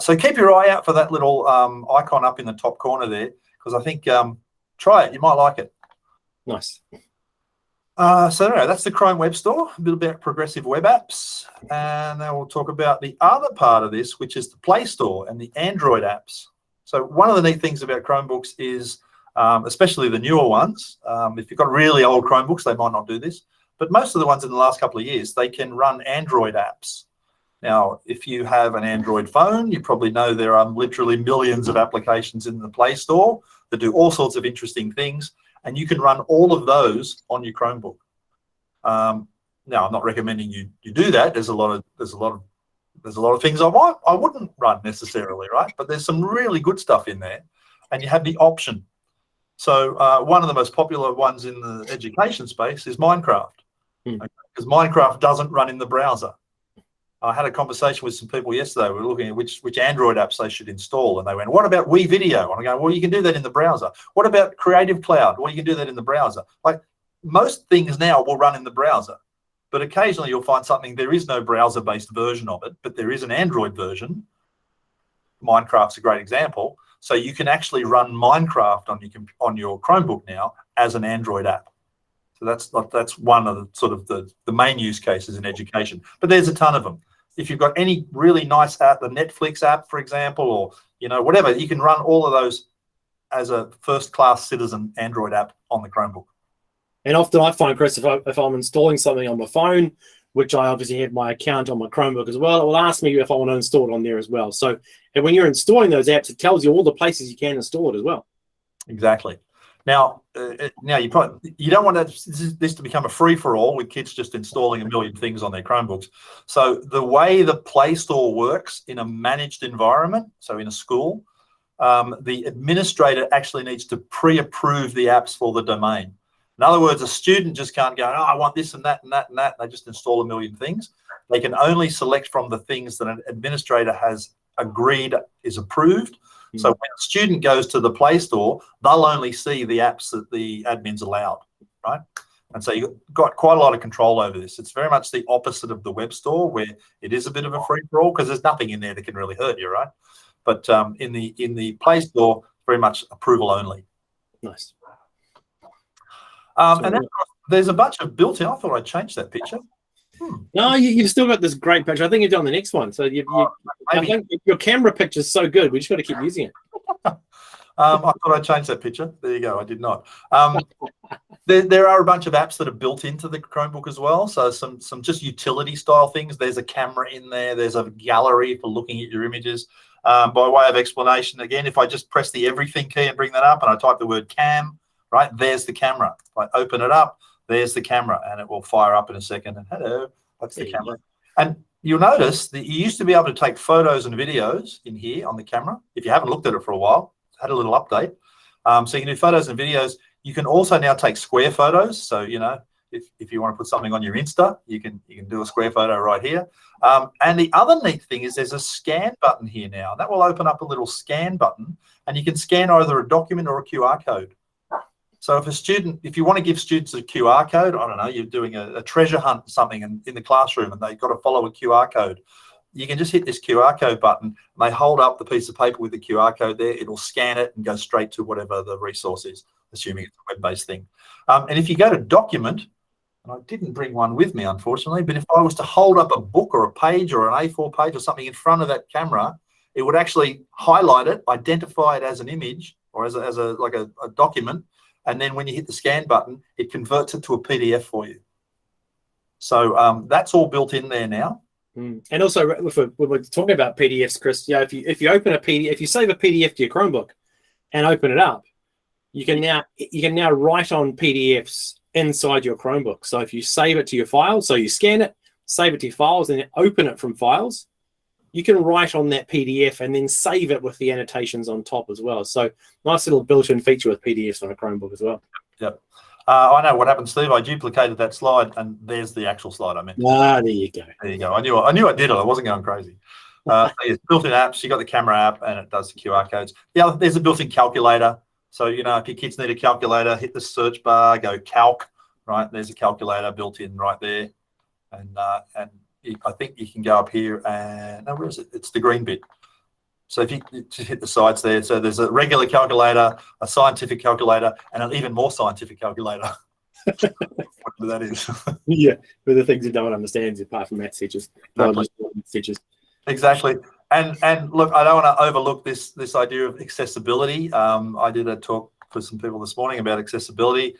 So keep your eye out for that little icon up in the top corner there, because I think try it. You might like it. Nice. So anyway, that's the Chrome Web Store, a bit about progressive web apps. And then we'll talk about the other part of this, which is the Play Store and the Android apps. So one of the neat things about Chromebooks is, especially the newer ones, if you've got really old Chromebooks, they might not do this. But most of the ones in the last couple of years, they can run Android apps. Now, if you have an Android phone, you probably know there are literally millions of applications in the Play Store that do all sorts of interesting things, and you can run all of those on your Chromebook. Now, I'm not recommending you do that. There's a lot of things I wouldn't run necessarily, right? But there's some really good stuff in there, and you have the option. So one of the most popular ones in the education space is Minecraft, because Minecraft doesn't run in the browser. I had a conversation with some people yesterday. We were looking at which Android apps they should install, and they went, "What about Wii Video?" And I go, "Well, you can do that in the browser." "What about Creative Cloud?" "Well, you can do that in the browser." Like most things now will run in the browser, but occasionally you'll find something there is no browser-based version of it, but there is an Android version. Minecraft's a great example. So you can actually run Minecraft on your Chromebook now as an Android app. So that's one of the sort of the main use cases in education. But there's a ton of them. If you've got any really nice app, the Netflix app, for example, or whatever, you can run all of those as a first-class citizen Android app on the Chromebook. And often I find, Chris, if I'm installing something on my phone, which I obviously have my account on my Chromebook as well, it will ask me if I want to install it on there as well. So, and when you're installing those apps, it tells you all the places you can install it as well. Exactly. Now you don't want this to become a free-for-all with kids just installing a million things on their Chromebooks. So the way the Play Store works in a managed environment, so in a school, the administrator actually needs to pre-approve the apps for the domain. In other words, a student just can't go, "Oh, I want this and that and that and that." They just install a million things. They can only select from the things that an administrator has agreed is approved. So when a student goes to the Play Store, they'll only see the apps that the admin's allowed, right? And so you've got quite a lot of control over this. It's very much the opposite of the web store, where it is a bit of a free-for-all because there's nothing in there that can really hurt you, right? But in the Play Store, very much approval only. Nice. And then there's a bunch of built-in. I thought I'd change that picture. No, you've still got this great picture. I think you've done the next one. So I think your camera picture's so good. We just got to keep using it. I thought I'd change that picture. There you go. I did not. There are a bunch of apps that are built into the Chromebook as well. So some just utility style things. There's a camera in there. There's a gallery for looking at your images. By way of explanation, again, if I just press the everything key and bring that up and I type the word cam, right, there's the camera. If I open it up, there's the camera, and it will fire up in a second. And hello, that's the camera. And you'll notice that you used to be able to take photos and videos in here on the camera. If you haven't looked at it for a while, it's had a little update. So you can do photos and videos. You can also now take square photos. So, if you want to put something on your Insta, you can do a square photo right here. And the other neat thing is there's a scan button here now. That will open up a little scan button, and you can scan either a document or a QR code. So if you want to give students a QR code, I don't know, you're doing a treasure hunt or something in the classroom and they've got to follow a QR code, you can just hit this QR code button and they hold up the piece of paper with the QR code there. It'll scan it and go straight to whatever the resource is, assuming it's a web-based thing. And if you go to document, And I didn't bring one with me, unfortunately, but if I was to hold up a book or a page or an A4 page or something in front of that camera, it would actually highlight it, identify it as an image or as a document, and then when you hit the scan button, it converts it to a PDF for you. So that's all built in there now. And also, when we're talking about PDFs, Chris, if you open a PDF, if you save a PDF to your Chromebook and open it up, you can now write on PDFs inside your Chromebook. So if you save it to your files, so you scan it, save it to your files, and then open it from files, you can write on that PDF and then save it with the annotations on top as well. So nice little built-in feature with PDFs on a Chromebook as well. Yep. I know what happened, Steve. I duplicated that slide, and there's the actual slide I meant. There you go. There you go. I knew I did it. I wasn't going crazy. It's built-in apps. You got the camera app, and it does the QR codes. Yeah, there's a built-in calculator. So if your kids need a calculator, hit the search bar, go calc. Right, there's a calculator built in right there, and I think you can go up here and where is it? It's the green bit. So if you just hit the sides there, so there's a regular calculator, a scientific calculator, and an even more scientific calculator. Whatever that is. Yeah, for the things you don't understand apart from math teachers. Exactly. And look, I don't want to overlook this idea of accessibility. I did a talk for some people this morning about accessibility.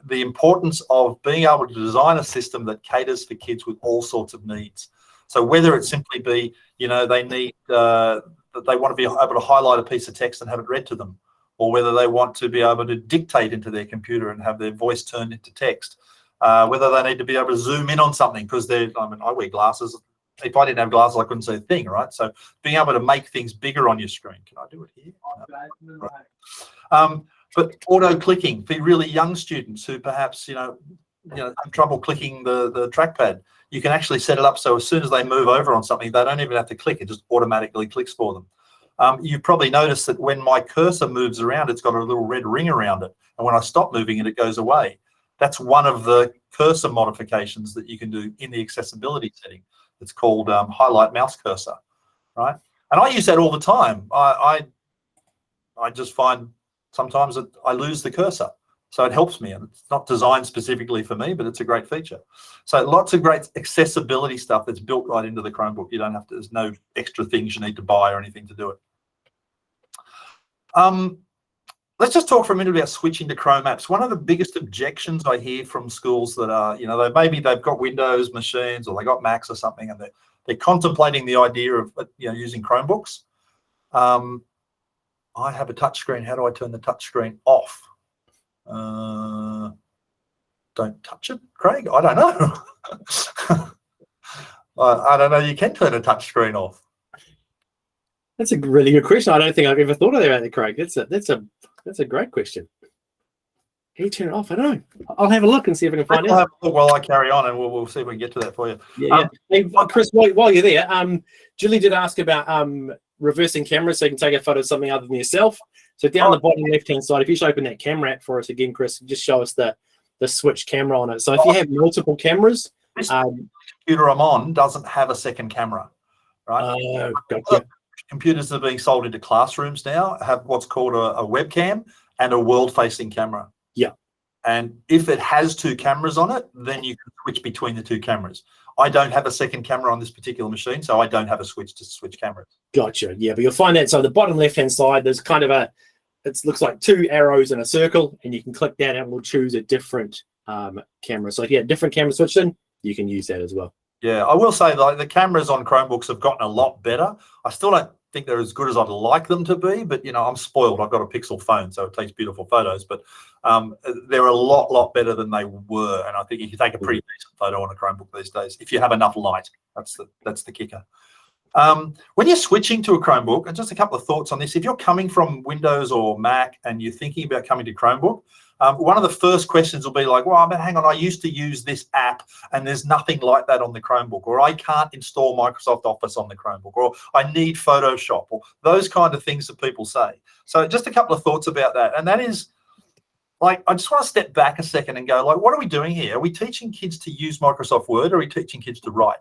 The importance of being able to design a system that caters for kids with all sorts of needs. So whether it simply be, they need that they want to be able to highlight a piece of text and have it read to them, or whether they want to be able to dictate into their computer and have their voice turned into text, whether they need to be able to zoom in on something because I wear glasses. If I didn't have glasses, I couldn't see a thing, right? So being able to make things bigger on your screen. Can I do it here? Right. But auto clicking for really young students who perhaps have trouble clicking the trackpad, you can actually set it up so as soon as they move over on something, they don't even have to click; it just automatically clicks for them. You've probably noticed that when my cursor moves around, it's got a little red ring around it, and when I stop moving it, it goes away. That's one of the cursor modifications that you can do in the accessibility setting. It's called highlight mouse cursor, right? And I use that all the time. I just find sometimes I lose the cursor. So it helps me, and it's not designed specifically for me, but it's a great feature. So lots of great accessibility stuff that's built right into the Chromebook. You don't have to, there's no extra things you need to buy or anything to do it. Let's just talk for a minute about switching to Chrome apps. One of the biggest objections I hear from schools that are, they've got Windows machines or they got Macs or something, and they're contemplating the idea of using Chromebooks. I have a touch screen. How do I turn the touch screen off? Don't touch it, Craig. I don't know. I don't know. You can turn a touch screen off. That's a really good question. I don't think I've ever thought of that, Craig. That's a great question. Can you turn it off? I don't know. I'll have a look and see if I can find I'll out. have a look while I carry on, and we'll see if we can get to that for you. Yeah. Hey, Chris, while you're there, Julie did ask about reversing cameras so you can take a photo of something other than yourself. So down the bottom left-hand side, if you just open that camera app for us again, Chris, just show us the switch camera on it. So if you have multiple cameras, this computer I'm on doesn't have a second camera, right? Oh, gotcha. Computers that are being sold into classrooms now have what's called a webcam and a world-facing camera. Yeah. And if it has two cameras on it, then you can switch between the two cameras. I don't have a second camera on this particular machine, so I don't have a switch to switch cameras. Gotcha. Yeah, but you'll find that. So the bottom left-hand side, there's kind of it looks like two arrows in a circle, and you can click that and we'll choose a different camera. So if you have different cameras switched in, you can use that as well. Yeah, I will say the cameras on Chromebooks have gotten a lot better. I still don't think they're as good as I'd like them to be, but I'm spoiled. I've got a Pixel phone, so it takes beautiful photos, but they're a lot better than they were. And I think you can take a pretty decent photo on a Chromebook these days if you have enough light. That's the kicker. When you're switching to a Chromebook, and just a couple of thoughts on this, if you're coming from Windows or Mac and you're thinking about coming to Chromebook, one of the first questions will be like, well, hang on, I used to use this app and there's nothing like that on the Chromebook, or I can't install Microsoft Office on the Chromebook, or I need Photoshop, or those kind of things that people say. So just a couple of thoughts about that. And that is, I just want to step back a second and go, what are we doing here? Are we teaching kids to use Microsoft Word, or are we teaching kids to write?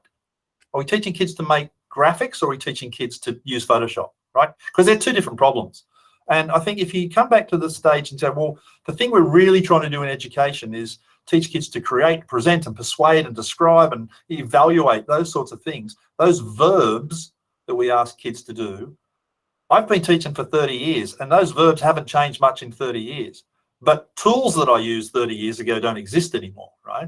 Are we teaching kids to make graphics, or are we teaching kids to use Photoshop, right? Because they're two different problems. And I think if you come back to the stage and say, well, the thing we're really trying to do in education is teach kids to create, present, and persuade, and describe, and evaluate, those sorts of things. Those verbs that we ask kids to do, I've been teaching for 30 years, and those verbs haven't changed much in 30 years. But tools that I used 30 years ago don't exist anymore, right?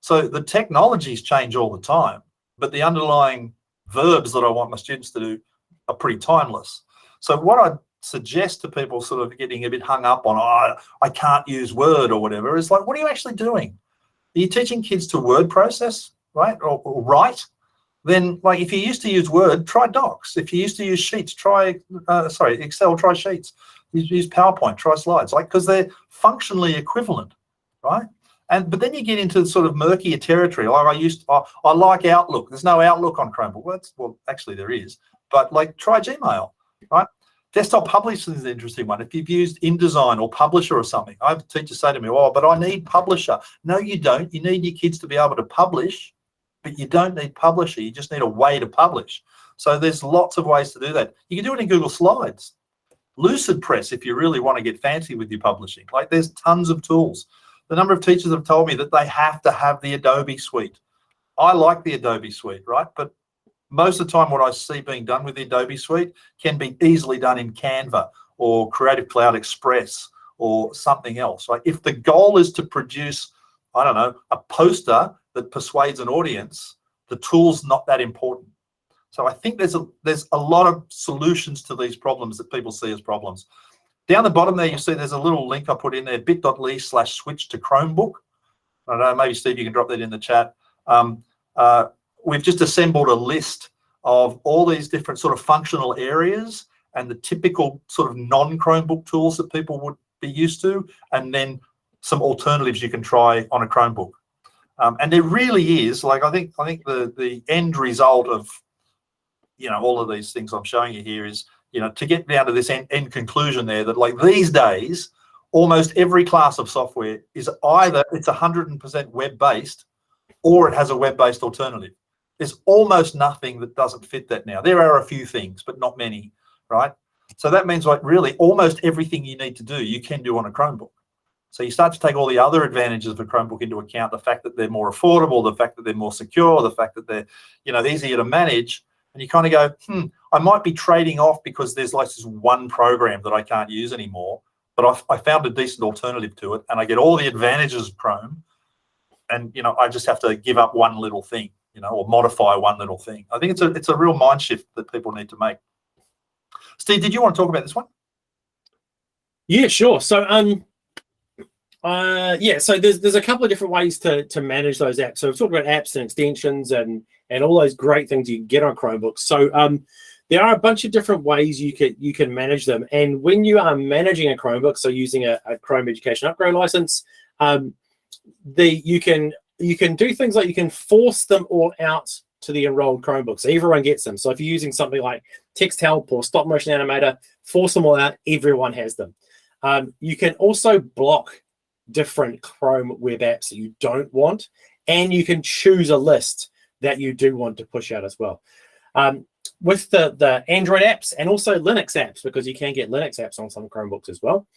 So the technologies change all the time, but the underlying verbs that I want my students to do are pretty timeless. So what I suggest to people sort of getting a bit hung up on, oh, I can't use Word or whatever, is like, what are you actually doing? Are you teaching kids to word process, right, or write? Then, like, if you used to use Word, try Docs. If you used to use Sheets, try Excel, try Sheets. Use PowerPoint, try Slides, like, because they're functionally equivalent, right? But then you get into sort of murkier territory. Like I like Outlook. There's no Outlook on Chromebook. Well, actually there is, but like, try Gmail, right? Desktop publishing is an interesting one. If you've used InDesign or Publisher or something, I have teachers say to me, oh, but I need Publisher. No, you don't. You need your kids to be able to publish, but you don't need Publisher. You just need a way to publish. So there's lots of ways to do that. You can do it in Google Slides. Lucid Press, if you really want to get fancy with your publishing. Like, there's tons of tools. The number of teachers have told me that they have to have the Adobe suite. I like the Adobe suite, right? But most of the time what I see being done with the Adobe suite can be easily done in Canva or Creative Cloud Express or something else. Like, if the goal is to produce, I don't know, a poster that persuades an audience, the tool's not that important. So I think there's a lot of solutions to these problems that people see as problems. Down the bottom there, you see there's a little link I put in there, bit.ly/switch to Chromebook. I don't know, maybe Steve, you can drop that in the chat. We've just assembled a list of all these different sort of functional areas and the typical sort of non-Chromebook tools that people would be used to, and then some alternatives you can try on a Chromebook. And there really is, like, I think the end result of, you know, all of these things I'm showing you here is, you know, to get down to this end conclusion there, that like these days, almost every class of software is either it's 100% web-based or it has a web-based alternative. There's almost nothing that doesn't fit that now. There are a few things, but not many, right? So that means, like, really almost everything you need to do, you can do on a Chromebook. So you start to take all the other advantages of a Chromebook into account, the fact that they're more affordable, the fact that they're more secure, the fact that they're, you know, easier to manage. And you kind of go, I might be trading off because there's like this one program that I can't use anymore, but I found a decent alternative to it, and I get all the advantages of Chrome, and, you know, I just have to give up one little thing, you know, or modify one little thing. I think it's a real mind shift that people need to make. Steve, did you want to talk about this one? Yeah, sure. So so there's a couple of different ways to manage those apps. So we've talked about apps and extensions and all those great things you can get on Chromebooks. So there are a bunch of different ways you can manage them. And when you are managing a Chromebook, so using a Chrome Education Upgrade license, you can do things like you can force them all out to the enrolled Chromebook, so everyone gets them. So if you're using something like Text Help or Stop Motion Animator, force them all out, everyone has them. You can also block different Chrome web apps that you don't want, and you can choose a list that you do want to push out as well. With the Android apps and also Linux apps, because you can get Linux apps on some Chromebooks as well,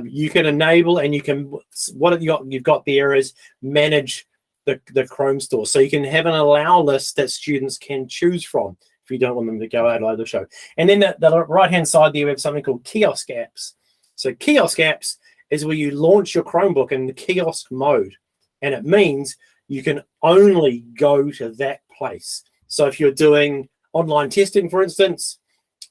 you can enable, and you can, what you've got there is manage the Chrome store. So you can have an allow list that students can choose from if you don't want them to go out of the show. And then the right-hand side there, we have something called kiosk apps. So kiosk apps is where you launch your Chromebook in the kiosk mode, and it means you can only go to that place. So if you're doing online testing, for instance,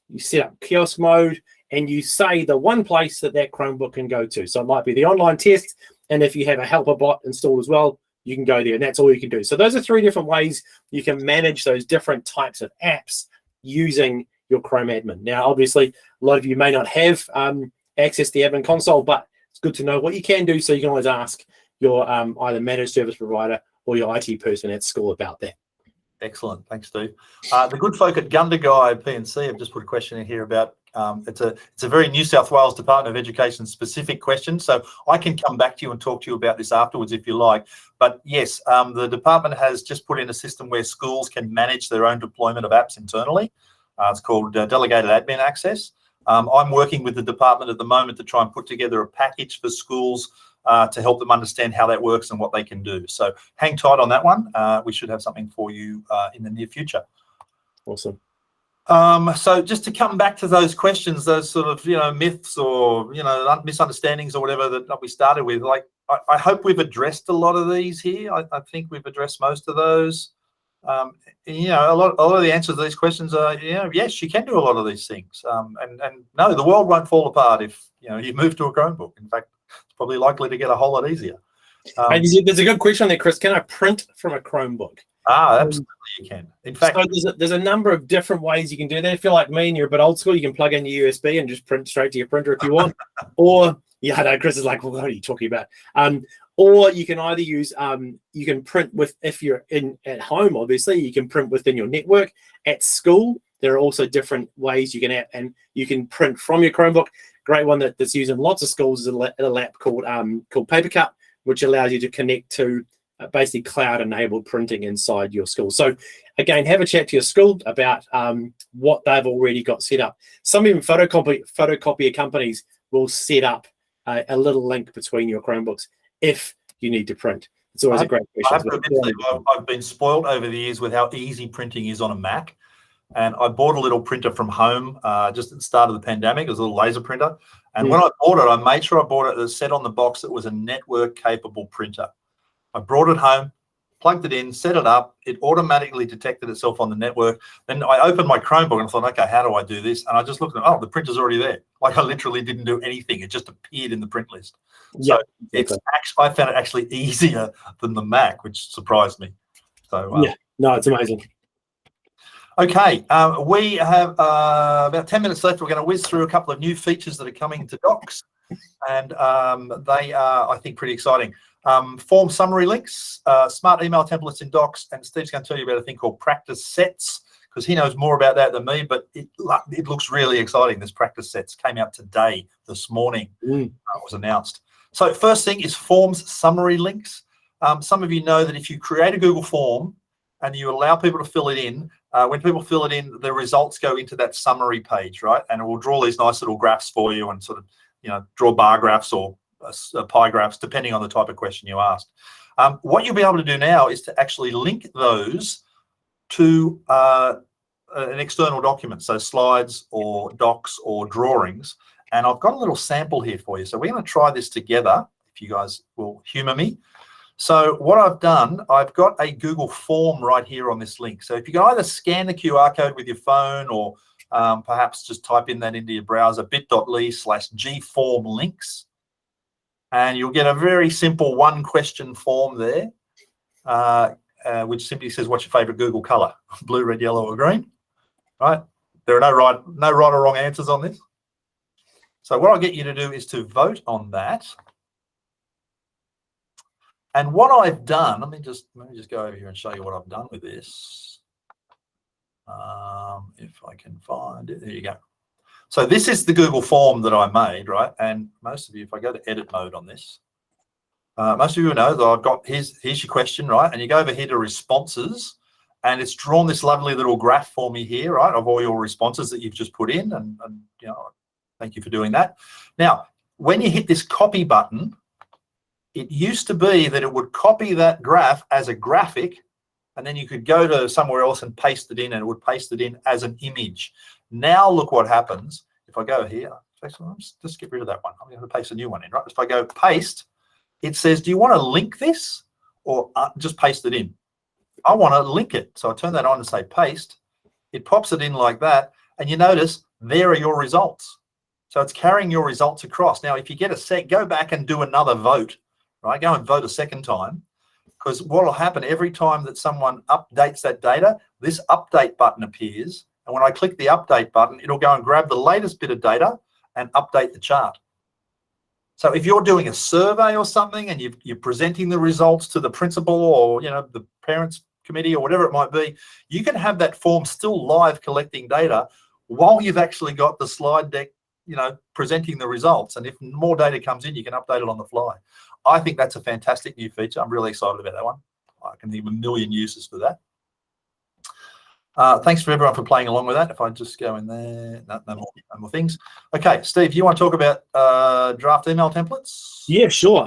you set up kiosk mode and you say the one place that Chromebook can go to. So it might be the online test, and if you have a helper bot installed as well, you can go there, and that's all you can do. So those are 3 different ways you can manage those different types of apps using your Chrome admin. Now, obviously, a lot of you may not have access to the admin console, but it's good to know what you can do, so you can always ask your either managed service provider or your IT person at school about that. Excellent. Thanks, Steve. The good folk at Gundagai PNC have just put a question in here about, it's a very New South Wales Department of Education specific question, so I can come back to you and talk to you about this afterwards if you like. But yes, the department has just put in a system where schools can manage their own deployment of apps internally. It's called Delegated Admin Access. I'm working with the department at the moment to try and put together a package for schools to help them understand how that works and what they can do. So hang tight on that one. We should have something for you in the near future. Awesome. So just to come back to those questions, those sort of, myths or, misunderstandings or whatever that we started with, like, I hope we've addressed a lot of these here. I think we've addressed most of those. A lot of the answers to these questions are, yes, you can do a lot of these things. And no, the world won't fall apart if, you move to a Chromebook. In fact, it's probably likely to get a whole lot easier. There's a good question there, Chris. Can I print from a Chromebook? Absolutely you can. In fact, so there's a number of different ways you can do that. If you're like me and you're a bit old school, you can plug in your USB and just print straight to your printer if you want. Or, I know Chris is like, well, what are you talking about? Or you can either use, you can print with, if you're at home, obviously, you can print within your network. At school, there are also different ways you can add, and you can print from your Chromebook. Great one that's used in lots of schools is a lab called PaperCut, which allows you to connect to basically cloud-enabled printing inside your school. So again, have a chat to your school about what they've already got set up. Some even photocopier companies will set up a little link between your Chromebooks if you need to print. It's always a great question. I have to admit, Steve, I've been spoiled over the years with how easy printing is on a Mac. And I bought a little printer from home just at the start of the pandemic. It was a little laser printer. And when I bought it, I made sure I bought it, it said on the box it was a network-capable printer. I brought it home, plugged it in, set it up. It automatically detected itself on the network. Then I opened my Chromebook and I thought, okay, how do I do this? And I just looked at, the printer's already there. Like I literally didn't do anything. It just appeared in the print list. So it's actually, I found it actually easier than the Mac, which surprised me. So it's amazing. Okay, we have about 10 minutes left. We're going to whiz through a couple of new features that are coming to Docs, and they are, I think, pretty exciting. Form summary links, smart email templates in Docs, and Steve's going to tell you about a thing called practice sets, because he knows more about that than me, but it looks really exciting. This practice sets came out today, this morning. It was announced. So first thing is forms summary links. Some of you know that if you create a Google form and you allow people to fill it in, when people fill it in, the results go into that summary page, right? And it will draw these nice little graphs for you and sort of, draw bar graphs or pie graphs, depending on the type of question you asked. What you'll be able to do now is to actually link those to an external document, so slides or docs or drawings. And I've got a little sample here for you. So we're going to try this together, if you guys will humor me. So what I've done, I've got a Google form right here on this link. So if you can either scan the QR code with your phone or perhaps just type in that into your browser, bit.ly/gformlinks, and you'll get a very simple one-question form there, which simply says, what's your favorite Google color? Blue, red, yellow, or green, right? There are no right or wrong answers on this. So what I'll get you to do is to vote on that. And what I've done, let me just go over here and show you what I've done with this. If I can find it, there you go. So this is the Google form that I made, right? And most of you, if I go to edit mode on this, most of you know that I've got, here's your question, right? And you go over here to responses, and it's drawn this lovely little graph for me here, right, of all your responses that you've just put in. And thank you for doing that. Now, when you hit this copy button, it used to be that it would copy that graph as a graphic, and then you could go to somewhere else and paste it in, and it would paste it in as an image. Now look what happens if I go here. Actually, just get rid of that one. I'm going to paste a new one in, right? If I go paste, it says, do you want to link this or just paste it in? I want to link it. So I turn that on and say paste. It pops it in like that, and you notice there are your results. So it's carrying your results across. Now, if you get a sec, go back and do another vote. Right, go and vote a second time, because what will happen every time that someone updates that data, this update button appears. And when I click the update button, it'll go and grab the latest bit of data and update the chart. So if you're doing a survey or something and you're presenting the results to the principal or the parents committee or whatever it might be, you can have that form still live collecting data while you've actually got the slide deck, presenting the results. And if more data comes in, you can update it on the fly. I think that's a fantastic new feature. I'm really excited about that one. I can think of a million uses for that. Thanks for everyone for playing along with that. If I just go in there, no more things. Okay, Steve, you want to talk about draft email templates? Yeah, sure.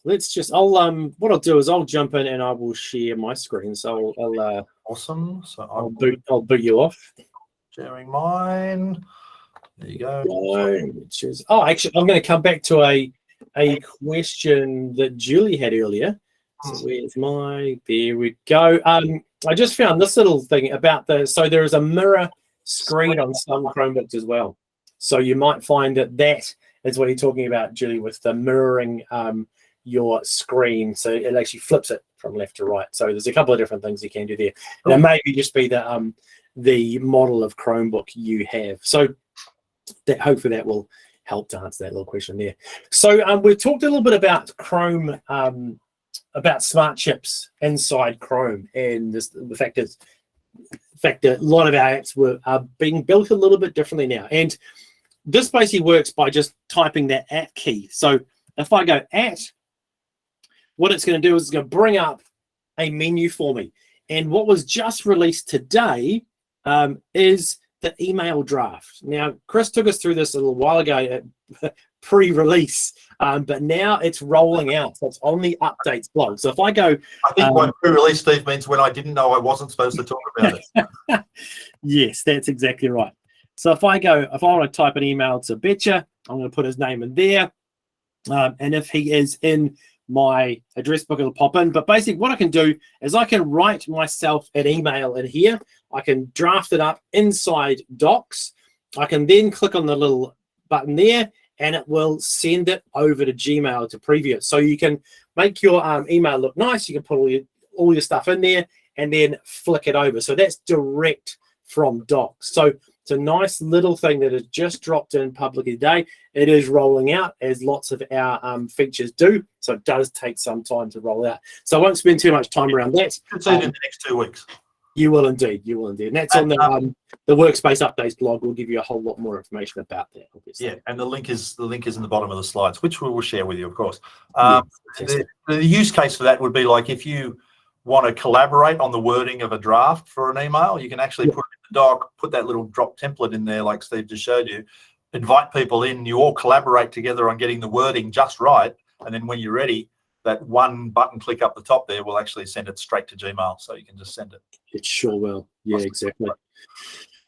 Let's just. What I'll do is I'll jump in and I will share my screen. So I'll awesome. So I'll boot you off. Sharing mine. There you go. Oh, actually, I'm going to come back to a question that Julie had earlier. So where's there we go. I just found this little thing about so there is a mirror screen on some Chromebooks as well. So you might find that is what you're talking about, Julie, with the mirroring your screen. So it actually flips it from left to right. So there's a couple of different things you can do there. And it may just be the model of Chromebook you have. So that hopefully that will help to answer that little question there. So we've talked a little bit about Chrome, about smart chips inside Chrome, and the fact that a lot of our apps are being built a little bit differently now. And this basically works by just typing that @ key. So if I go @ what it's going to do is it's going to bring up a menu for me. And what was just released today is the email draft. Now, Chris took us through this a little while ago at pre-release, but now it's rolling out. So it's on the updates blog. So if I go... I think by pre-release, Steve, means when I didn't know I wasn't supposed to talk about it. Yes, that's exactly right. So if I want to type an email to Betcha, I'm going to put his name in there. And if he is in my address book, it'll pop in. But basically what I can do is I can write myself an email in here. I can draft it up inside Docs. I can then click on the little button there and it will send it over to Gmail to preview it. So you can make your email look nice. You can put all your stuff in there and then flick it over. So that's direct from Docs. So it's a nice little thing that has just dropped in publicly today. It is rolling out as lots of our features do. So it does take some time to roll out. So I won't spend too much time around that. It's in the next 2 weeks. You will indeed. You will indeed. And that's on the Workspace updates blog. We'll give you a whole lot more information about that, obviously. Yeah, and the link is in the bottom of the slides, which we will share with you, of course. Yes, the use case for that would be like if you want to collaborate on the wording of a draft for an email, you can actually put it in the doc, put that little drop template in there like Steve just showed you, invite people in, you all collaborate together on getting the wording just right, and then when you're ready, that one button click up the top there will actually send it straight to Gmail, so you can just send it. It sure will. Yeah, exactly.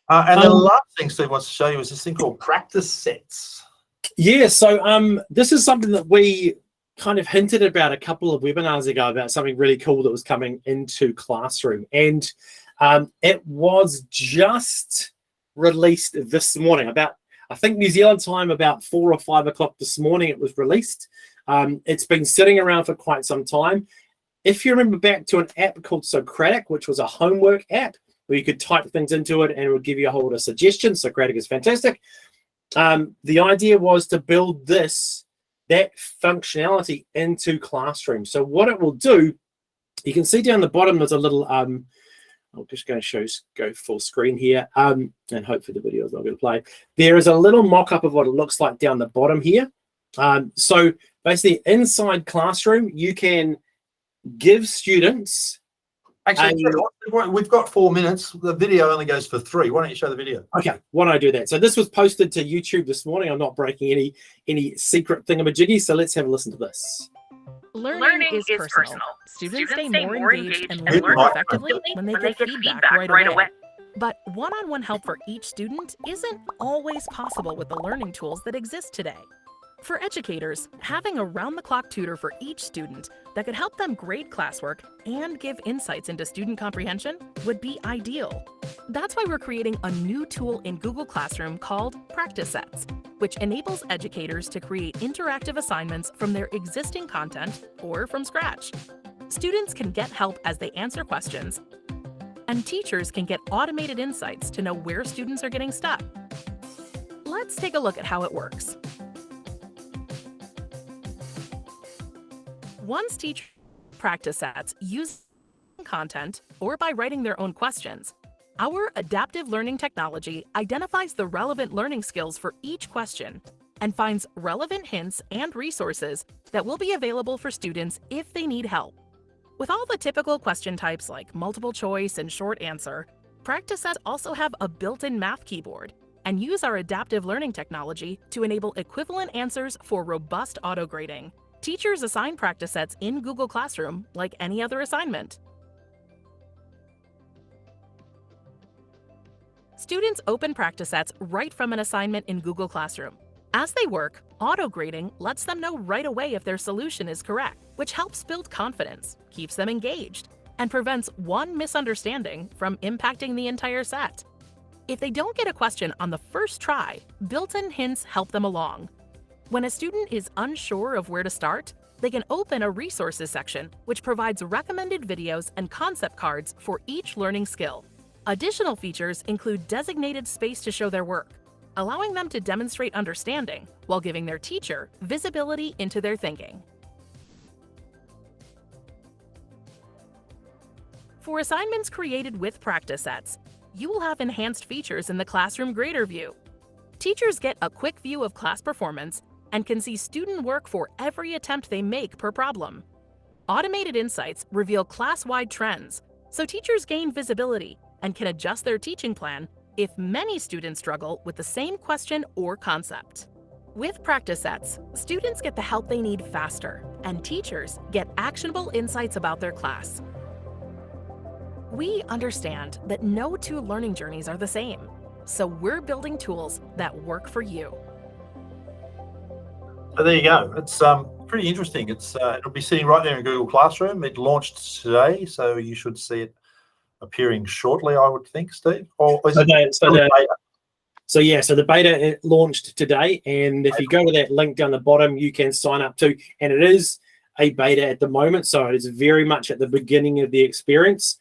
And the last thing Steve wants to show you is this thing called practice sets. Yeah, so this is something that we kind of hinted about a couple of webinars ago about something really cool that was coming into Classroom. And it was just released this morning, about, I think, New Zealand time, about 4 or 5 o'clock this morning it was released. It's been sitting around for quite some time. If you remember back to an app called Socratic, which was a homework app where you could type things into it and it would give you a whole lot of suggestions. Socratic is fantastic. The idea was to build that functionality into Classroom. So what it will do, you can see down the bottom there's a little, I'm just going to go full screen here, and hopefully the video is not going to play. There is a little mock-up of what it looks like down the bottom here. So basically inside Classroom, you can give students... Actually, we've got 4 minutes. The video only goes for 3. Why don't you show the video? Okay, why don't I do that? So this was posted to YouTube this morning. I'm not breaking any secret thingamajiggy, so let's have a listen to this. Learning is personal. Students stay more engaged and learn more effectively when they get feedback right away. But one-on-one help for each student isn't always possible with the learning tools that exist today. For educators, having a round-the-clock tutor for each student that could help them grade classwork and give insights into student comprehension would be ideal. That's why we're creating a new tool in Google Classroom called Practice Sets, which enables educators to create interactive assignments from their existing content or from scratch. Students can get help as they answer questions, and teachers can get automated insights to know where students are getting stuck. Let's take a look at how it works. Once teachers practice sets use content or by writing their own questions, our adaptive learning technology identifies the relevant learning skills for each question and finds relevant hints and resources that will be available for students if they need help. With all the typical question types like multiple choice and short answer, Practice sets also have a built-in math keyboard and use our adaptive learning technology to enable equivalent answers for robust auto-grading. Teachers assign practice sets in Google Classroom like any other assignment. Students open practice sets right from an assignment in Google Classroom. As they work, auto-grading lets them know right away if their solution is correct, which helps build confidence, keeps them engaged, and prevents one misunderstanding from impacting the entire set. If they don't get a question on the first try, built-in hints help them along. When a student is unsure of where to start, they can open a resources section, which provides recommended videos and concept cards for each learning skill. Additional features include designated space to show their work, allowing them to demonstrate understanding while giving their teacher visibility into their thinking. For assignments created with practice sets, you will have enhanced features in the Classroom Grader view. Teachers get a quick view of class performance and can see student work for every attempt they make per problem. Automated insights reveal class-wide trends, so teachers gain visibility and can adjust their teaching plan if many students struggle with the same question or concept. With practice sets, students get the help they need faster, and teachers get actionable insights about their class. We understand that no two learning journeys are the same, so we're building tools that work for you. So there you go. It's pretty interesting. It'll be sitting right there in Google Classroom. It launched today, so you should see it appearing shortly, I would think, Steve. Or is So it the beta it launched today, and if you go to that link down the bottom, you can sign up too. And it is a beta at the moment, so it is very much at the beginning of the experience.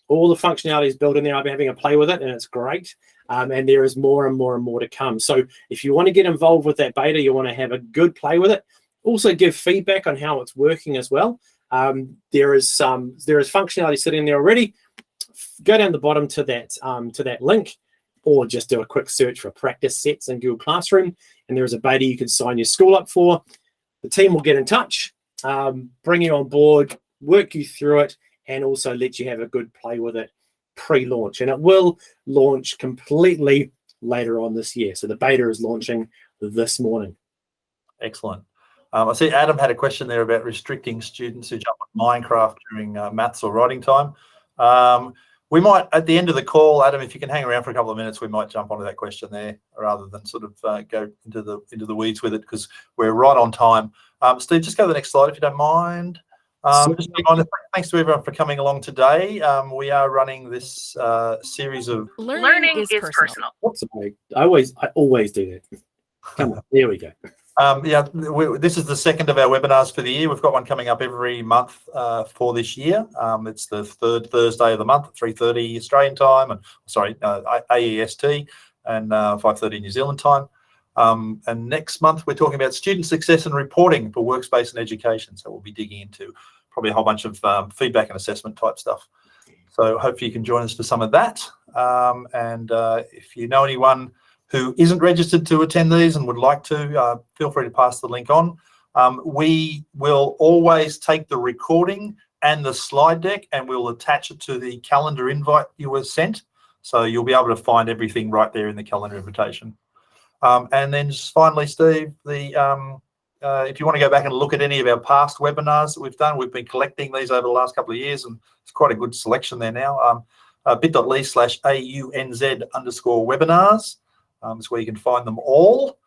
All the functionality is built in there. I've been having a play with it, and it's great. And there is more and more and more to come. So if you want to get involved with that beta, you want to have a good play with it. Also give feedback on how it's working as well. There is functionality sitting there already. Go down the bottom to that link, or just do a quick search for practice sets in Google Classroom, and there is a beta you can sign your school up for. The team will get in touch, bring you on board, work you through it, and also let you have a good play with it pre-launch. And it will launch completely later on this year. So the beta is launching this morning. Excellent. I see Adam had a question there about restricting students who jump on Minecraft during maths or writing time. We might, at the end of the call, Adam, if you can hang around for a couple of minutes, we might jump onto that question there rather than sort of go into the weeds with it, because we're right on time. Steve, just go to the next slide if you don't mind. Just a reminder, thanks to everyone for coming along today. We are running this series of Learning is personal. I always do that. Come on, there we go. This is the second of our webinars for the year. We've got one coming up every month for this year. It's the third Thursday of the month at 3:30 Australian time, and AEST, and 5:30 New Zealand time. And next month we're talking about student success and reporting for Workspace and education. So we'll be digging into probably a whole bunch of feedback and assessment type stuff. So hopefully you can join us for some of that. And if you know anyone who isn't registered to attend these and would like to, feel free to pass the link on. We will always take the recording and the slide deck and we'll attach it to the calendar invite you were sent. So you'll be able to find everything right there in the calendar invitation. And then just finally, Steve, if you want to go back and look at any of our past webinars that we've done, we've been collecting these over the last couple of years, and it's quite a good selection there now. bit.ly/AUNZ_webinars is where you can find them all.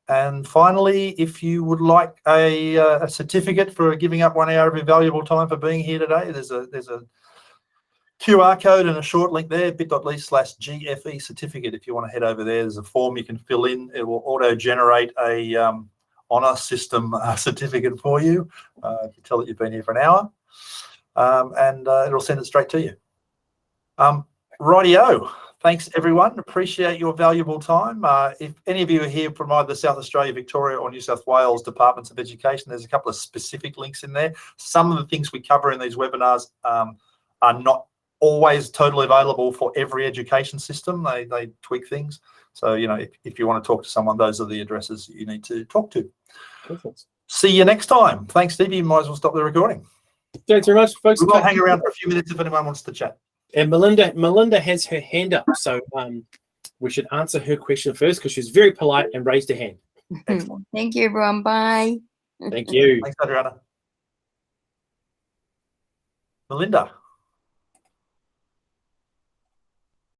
And finally, if you would like a certificate for giving up 1 hour of your valuable time for being here today, there's a QR code and a short link there, bit.ly/GFE certificate. If you want to head over there, there's a form you can fill in. It will auto-generate a honour system certificate for you if you tell it you've been here for an hour, and it'll send it straight to you. Rightio. Thanks, everyone. Appreciate your valuable time. If any of you are here from either South Australia, Victoria, or New South Wales Departments of Education, there's a couple of specific links in there. Some of the things we cover in these webinars are not always totally available for every education system. They tweak things. So, you know, if you want to talk to someone, those are the addresses you need to talk to. Perfect. See you next time. Thanks, Steve. You might as well stop the recording. Thanks very much, folks. We'll hang around for a few minutes if anyone wants to chat. And Melinda has her hand up, so we should answer her question first because she's very polite and raised her hand. Excellent. Thank you, everyone. Bye. Thank you. Thanks, Adriana. Melinda.